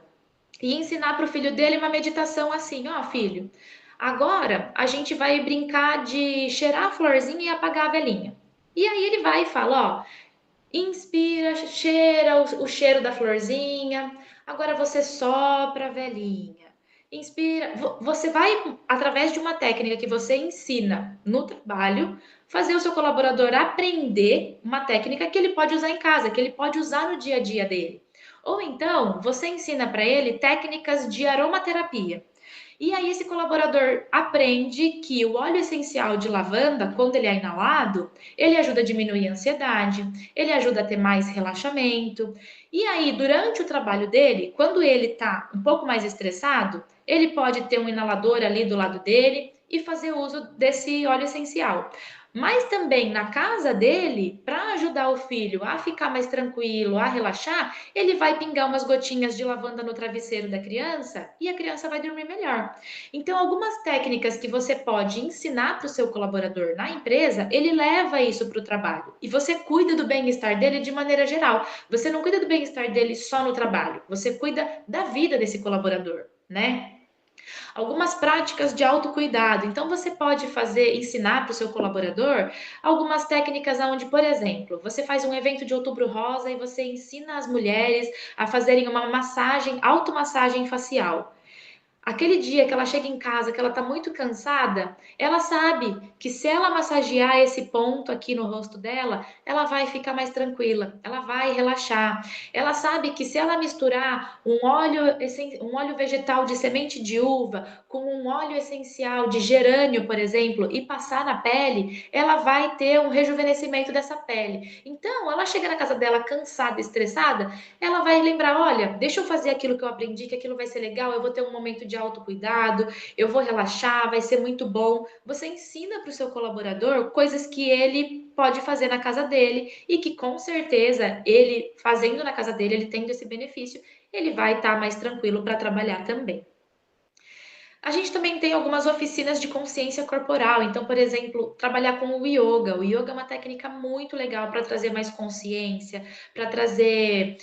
e ensinar para o filho dele uma meditação assim, ó, filho, agora a gente vai brincar de cheirar a florzinha e apagar a velhinha. E aí ele vai e fala, ó, inspira, cheira o cheiro da florzinha, agora você sopra a velhinha. Inspira, você vai, através de uma técnica que você ensina no trabalho, fazer o seu colaborador aprender uma técnica que ele pode usar em casa, que ele pode usar no dia a dia dele. Ou então, você ensina para ele técnicas de aromaterapia. E aí esse colaborador aprende que o óleo essencial de lavanda, quando ele é inalado, ele ajuda a diminuir a ansiedade, ele ajuda a ter mais relaxamento. E aí, durante o trabalho dele, quando ele está um pouco mais estressado, ele pode ter um inalador ali do lado dele e fazer uso desse óleo essencial. Mas também na casa dele, para ajudar o filho a ficar mais tranquilo, a relaxar, ele vai pingar umas gotinhas de lavanda no travesseiro da criança e a criança vai dormir melhor. Então, algumas técnicas que você pode ensinar para o seu colaborador na empresa, ele leva isso para o trabalho. E você cuida do bem-estar dele de maneira geral. Você não cuida do bem-estar dele só no trabalho, você cuida da vida desse colaborador, né? Algumas práticas de autocuidado. Então, você pode ensinar para o seu colaborador algumas técnicas onde, por exemplo, você faz um evento de Outubro Rosa e você ensina as mulheres a fazerem uma massagem, automassagem facial. Aquele dia que ela chega em casa, que ela tá muito cansada, ela sabe que se ela massagear esse ponto aqui no rosto dela, ela vai ficar mais tranquila, ela vai relaxar. Ela sabe que se ela misturar um óleo vegetal de semente de uva com um óleo essencial de gerânio, por exemplo, e passar na pele, ela vai ter um rejuvenescimento dessa pele. Então, ela chega na casa dela cansada, estressada, ela vai lembrar, olha, deixa eu fazer aquilo que eu aprendi, que aquilo vai ser legal, eu vou ter um momento de autocuidado, eu vou relaxar, vai ser muito bom. Você ensina para o seu colaborador coisas que ele pode fazer na casa dele e que com certeza ele fazendo na casa dele, ele tendo esse benefício, ele vai estar mais tranquilo para trabalhar também. A gente também tem algumas oficinas de consciência corporal. Então, por exemplo, trabalhar com o yoga. O yoga é uma técnica muito legal para trazer mais consciência, para trazer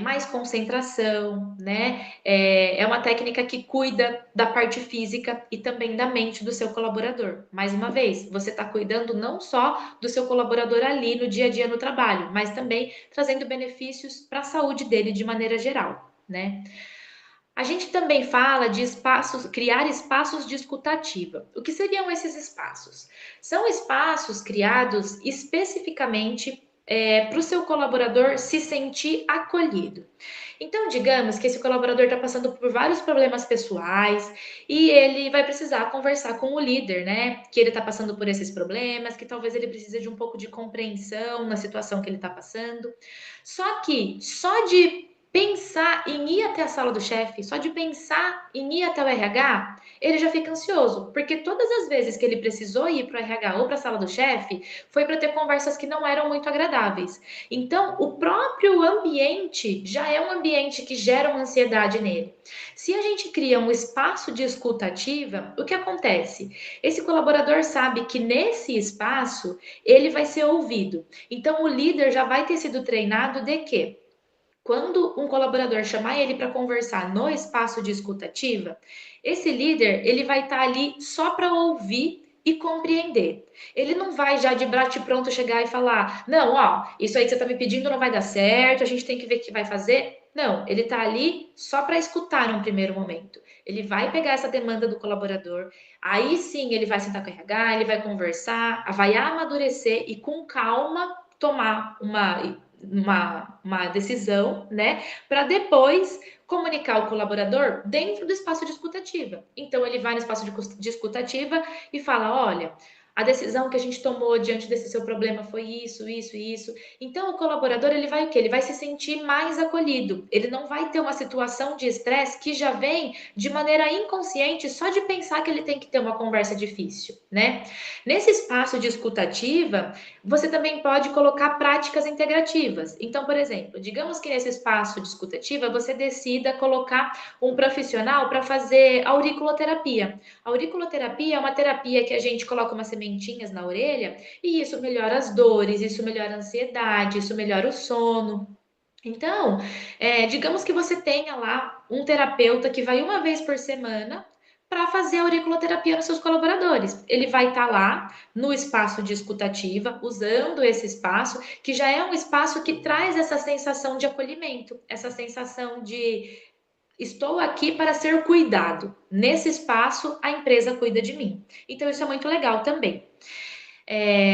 mais concentração, né? É uma técnica que cuida da parte física e também da mente do seu colaborador. Mais uma vez, você está cuidando não só do seu colaborador ali no dia a dia no trabalho, mas também trazendo benefícios para a saúde dele de maneira geral, né? A gente também fala de criar espaços de escutativa. O que seriam esses espaços? São espaços criados especificamente para o seu colaborador se sentir acolhido. Então, digamos que esse colaborador está passando por vários problemas pessoais e ele vai precisar conversar com o líder, né? Que ele está passando por esses problemas, que talvez ele precise de um pouco de compreensão na situação que ele está passando. Só de pensar em ir até a sala do chefe, só de pensar em ir até o RH, ele já fica ansioso, porque todas as vezes que ele precisou ir para o RH ou para a sala do chefe, foi para ter conversas que não eram muito agradáveis. Então, o próprio ambiente já é um ambiente que gera uma ansiedade nele. Se a gente cria um espaço de escuta ativa, o que acontece? Esse colaborador sabe que nesse espaço ele vai ser ouvido. Então, o líder já vai ter sido treinado de quê? Quando um colaborador chamar ele para conversar no espaço de escuta ativa, esse líder ele vai estar ali só para ouvir e compreender. Ele não vai já de bate-pronto chegar e falar, não, ó, isso aí que você está me pedindo não vai dar certo, a gente tem que ver o que vai fazer. Não, ele está ali só para escutar num primeiro momento. Ele vai pegar essa demanda do colaborador, aí sim ele vai sentar com o RH, ele vai conversar, vai amadurecer e com calma tomar uma decisão, né, para depois comunicar ao colaborador dentro do espaço de escutativa. Então, ele vai no espaço de escutativa e fala, olha, a decisão que a gente tomou diante desse seu problema foi isso, isso e isso. Então, o colaborador, ele vai o quê? Ele vai se sentir mais acolhido. Ele não vai ter uma situação de estresse que já vem de maneira inconsciente só de pensar que ele tem que ter uma conversa difícil, né? Nesse espaço de escutativa, você também pode colocar práticas integrativas. Então, por exemplo, digamos que nesse espaço de escutativa, você decida colocar um profissional para fazer auriculoterapia. A auriculoterapia é uma terapia que a gente coloca umas sementinhas na orelha e isso melhora as dores, isso melhora a ansiedade, isso melhora o sono. Então, digamos que você tenha lá um terapeuta que vai uma vez por semana para fazer a auriculoterapia nos seus colaboradores. Ele vai estar lá no espaço de escutativa, usando esse espaço, que já é um espaço que traz essa sensação de acolhimento, essa sensação de estou aqui para ser cuidado. Nesse espaço, a empresa cuida de mim. Então, isso é muito legal também.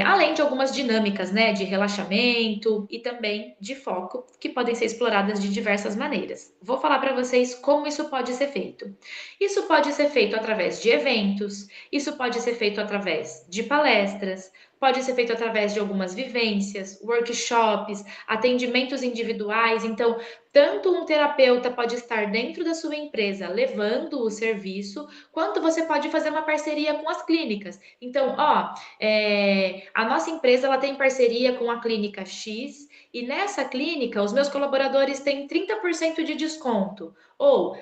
além de algumas dinâmicas, né, de relaxamento e também de foco, que podem ser exploradas de diversas maneiras. Vou falar para vocês como isso pode ser feito. Isso pode ser feito através de eventos, isso pode ser feito através de palestras, pode ser feito através de algumas vivências, workshops, atendimentos individuais. Então, tanto um terapeuta pode estar dentro da sua empresa levando o serviço, quanto você pode fazer uma parceria com as clínicas. Então, a nossa empresa ela tem parceria com a clínica X e nessa clínica os meus colaboradores têm 30% de desconto. Ou,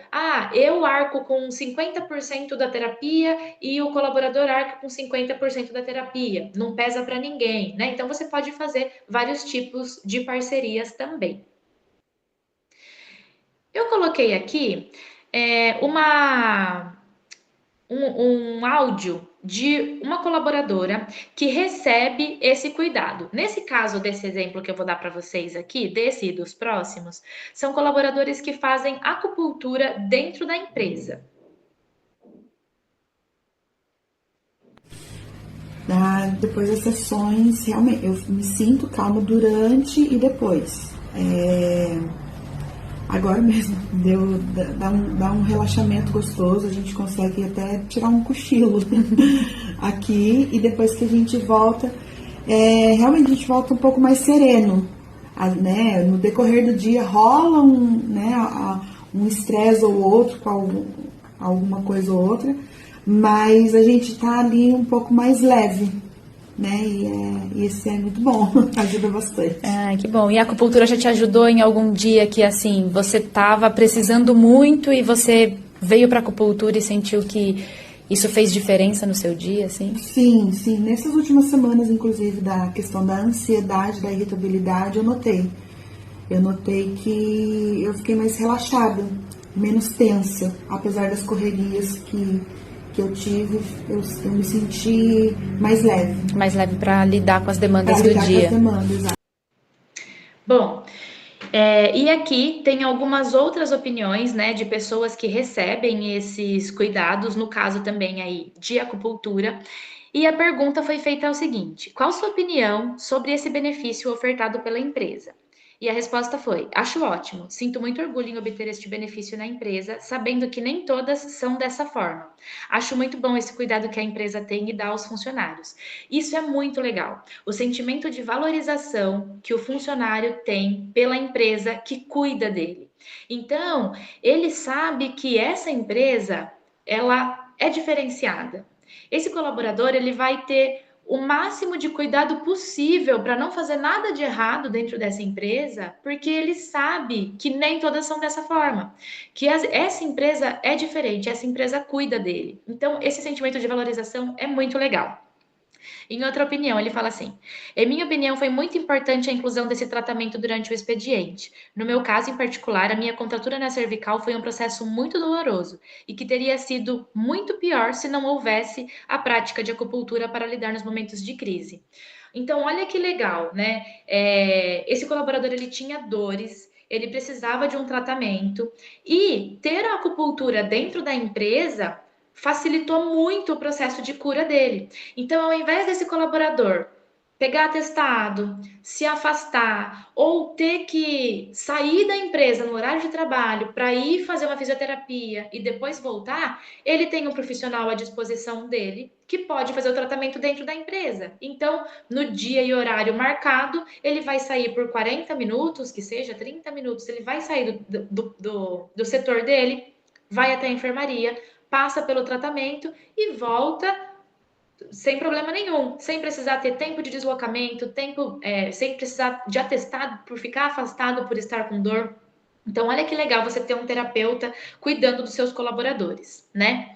eu arco com 50% da terapia e o colaborador arca com 50% da terapia. Não pesa para ninguém, né? Então você pode fazer vários tipos de parcerias também. Eu coloquei aqui um áudio de uma colaboradora que recebe esse cuidado. Nesse caso desse exemplo que eu vou dar para vocês aqui, desse e dos próximos, são colaboradores que fazem acupuntura dentro da empresa. Depois das sessões, realmente, eu me sinto calma durante e depois. Agora mesmo, dá um relaxamento gostoso, a gente consegue até tirar um cochilo aqui, e depois que a gente volta, realmente a gente volta um pouco mais sereno, né? No decorrer do dia rola um estresse ou outro com alguma coisa ou outra, mas a gente tá ali um pouco mais leve, né? E isso é muito bom, ajuda bastante. Que bom. E a acupuntura já te ajudou em algum dia que, assim, você estava precisando muito e você veio para a acupuntura e sentiu que isso fez diferença no seu dia, assim? Sim. Nessas últimas semanas, inclusive, da questão da ansiedade, da irritabilidade, eu notei. Eu notei que eu fiquei mais relaxada, menos tensa, apesar das correrias que eu tive, eu me senti mais leve. Mais leve para lidar com as demandas do dia. Com as demandas, exato. Bom, e aqui tem algumas outras opiniões, né, de pessoas que recebem esses cuidados, no caso também aí de acupuntura. E a pergunta foi feita ao seguinte: qual sua opinião sobre esse benefício ofertado pela empresa? E a resposta foi: acho ótimo, sinto muito orgulho em obter este benefício na empresa, sabendo que nem todas são dessa forma. Acho muito bom esse cuidado que a empresa tem e dá aos funcionários. Isso é muito legal. O sentimento de valorização que o funcionário tem pela empresa que cuida dele. Então, ele sabe que essa empresa, ela é diferenciada. Esse colaborador, ele vai ter o máximo de cuidado possível para não fazer nada de errado dentro dessa empresa, porque ele sabe que nem todas são dessa forma, que essa empresa é diferente, essa empresa cuida dele. Então, esse sentimento de valorização é muito legal. Em outra opinião, ele fala assim: em minha opinião, foi muito importante a inclusão desse tratamento durante o expediente. No meu caso em particular, a minha contratura na cervical foi um processo muito doloroso e que teria sido muito pior se não houvesse a prática de acupuntura para lidar nos momentos de crise. Então, olha que legal, né? Esse colaborador, ele tinha dores, ele precisava de um tratamento, e ter a acupuntura dentro da empresa facilitou muito o processo de cura dele. Então, ao invés desse colaborador pegar atestado, se afastar ou ter que sair da empresa no horário de trabalho para ir fazer uma fisioterapia e depois voltar, ele tem um profissional à disposição dele que pode fazer o tratamento dentro da empresa. Então, no dia e horário marcado, ele vai sair por 40 minutos, que seja 30 minutos, ele vai sair do setor dele, vai até a enfermaria, passa pelo tratamento e volta sem problema nenhum, sem precisar ter tempo de deslocamento, sem precisar de atestado por ficar afastado por estar com dor. Então, olha que legal você ter um terapeuta cuidando dos seus colaboradores, né?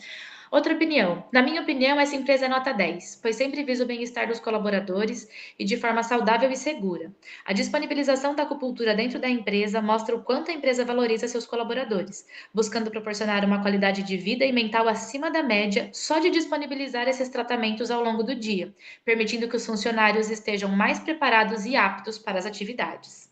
Outra opinião. Na minha opinião, essa empresa é nota 10, pois sempre visa o bem-estar dos colaboradores e de forma saudável e segura. A disponibilização da acupuntura dentro da empresa mostra o quanto a empresa valoriza seus colaboradores, buscando proporcionar uma qualidade de vida e mental acima da média só de disponibilizar esses tratamentos ao longo do dia, permitindo que os funcionários estejam mais preparados e aptos para as atividades.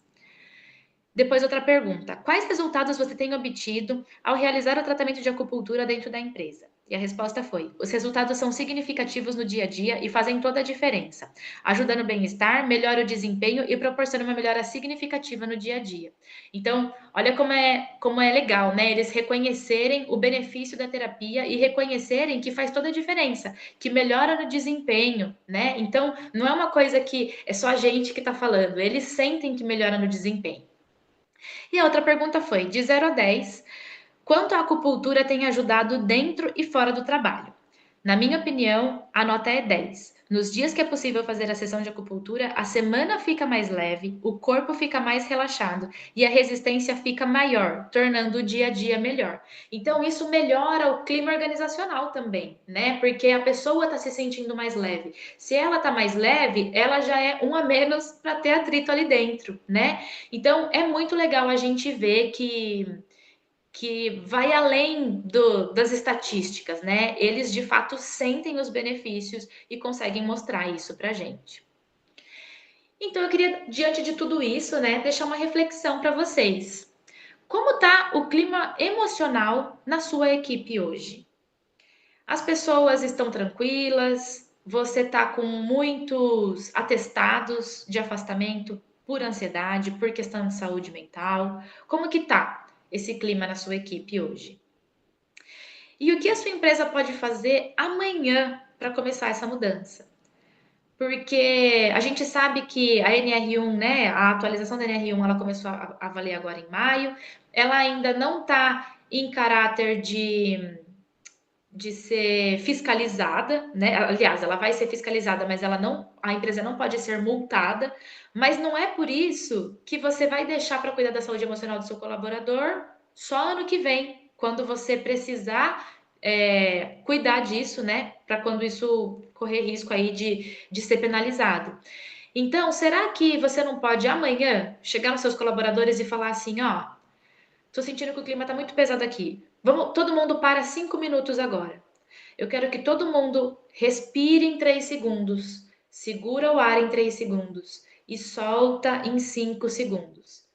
Depois, outra pergunta. Quais resultados você tem obtido ao realizar o tratamento de acupuntura dentro da empresa? E a resposta foi: os resultados são significativos no dia a dia e fazem toda a diferença. Ajuda no bem-estar, melhora o desempenho e proporciona uma melhora significativa no dia a dia. Então, olha como é legal, né? Eles reconhecerem o benefício da terapia e reconhecerem que faz toda a diferença, que melhora no desempenho, né? Então, não é uma coisa que é só a gente que está falando, eles sentem que melhora no desempenho. E a outra pergunta foi: de 0 a 10, quanto a acupuntura tem ajudado dentro e fora do trabalho? Na minha opinião, a nota é 10. Nos dias que é possível fazer a sessão de acupuntura, a semana fica mais leve, o corpo fica mais relaxado e a resistência fica maior, tornando o dia a dia melhor. Então, isso melhora o clima organizacional também, né? Porque a pessoa está se sentindo mais leve. Se ela está mais leve, ela já é um a menos para ter atrito ali dentro, né? Então, é muito legal a gente ver que vai além das estatísticas, né? Eles de fato sentem os benefícios e conseguem mostrar isso para a gente. Então eu queria, diante de tudo isso, né, deixar uma reflexão para vocês. Como está o clima emocional na sua equipe hoje? As pessoas estão tranquilas? Você está com muitos atestados de afastamento por ansiedade, por questão de saúde mental? Como que tá esse clima na sua equipe hoje? E o que a sua empresa pode fazer amanhã para começar essa mudança? Porque a gente sabe que a NR1, né, a atualização da NR1, ela começou a valer agora em maio, ela ainda não está em caráter de ser fiscalizada, né? Aliás, ela vai ser fiscalizada, mas a empresa não pode ser multada, mas não é por isso que você vai deixar para cuidar da saúde emocional do seu colaborador só ano que vem, quando você precisar cuidar disso, né? Para quando isso correr risco aí de ser penalizado. Então, será que você não pode amanhã chegar nos seus colaboradores e falar assim, ó, tô sentindo que o clima tá muito pesado aqui. Vamos, todo mundo para 5 minutos agora. Eu quero que todo mundo respire em 3 segundos, segura o ar em 3 segundos e solta em 5 segundos.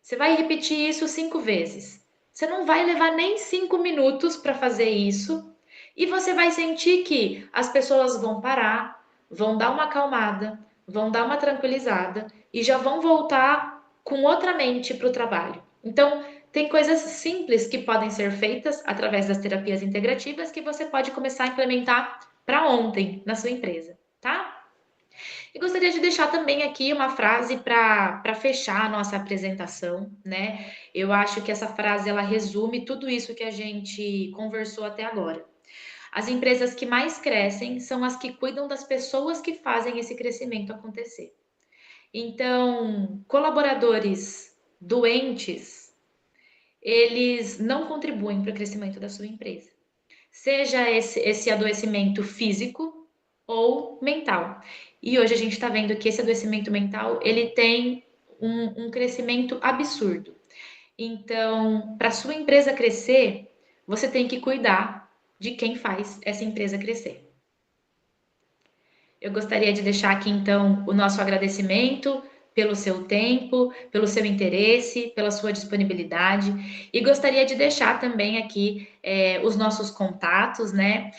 Você vai repetir isso 5 vezes. Você não vai levar nem 5 minutos para fazer isso e você vai sentir que as pessoas vão parar, vão dar uma acalmada, vão dar uma tranquilizada e já vão voltar com outra mente para o trabalho. Então, tem coisas simples que podem ser feitas através das terapias integrativas que você pode começar a implementar para ontem na sua empresa, tá? E gostaria de deixar também aqui uma frase para fechar a nossa apresentação, né? Eu acho que essa frase ela resume tudo isso que a gente conversou até agora. As empresas que mais crescem são as que cuidam das pessoas que fazem esse crescimento acontecer. Então, colaboradores doentes, eles não contribuem para o crescimento da sua empresa. Seja esse adoecimento físico ou mental. E hoje a gente está vendo que esse adoecimento mental, ele tem um crescimento absurdo. Então, para a sua empresa crescer, você tem que cuidar de quem faz essa empresa crescer. Eu gostaria de deixar aqui, então, o nosso agradecimento pelo seu tempo, pelo seu interesse, pela sua disponibilidade. E gostaria de deixar também aqui os nossos contatos, né?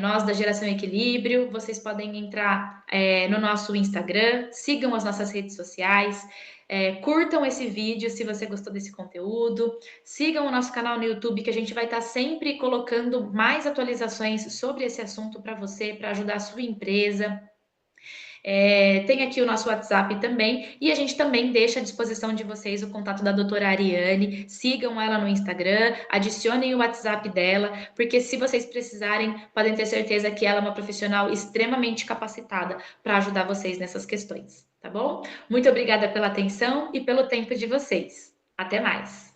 Nós da Geração Equilíbrio, vocês podem entrar no nosso Instagram, sigam as nossas redes sociais, curtam esse vídeo se você gostou desse conteúdo, sigam o nosso canal no YouTube, que a gente vai estar sempre colocando mais atualizações sobre esse assunto para você, para ajudar a sua empresa. Tem aqui o nosso WhatsApp também, e a gente também deixa à disposição de vocês o contato da doutora Ariane. Sigam ela no Instagram, adicionem o WhatsApp dela, porque se vocês precisarem, podem ter certeza que ela é uma profissional extremamente capacitada para ajudar vocês nessas questões, tá bom? Muito obrigada pela atenção e pelo tempo de vocês. Até mais!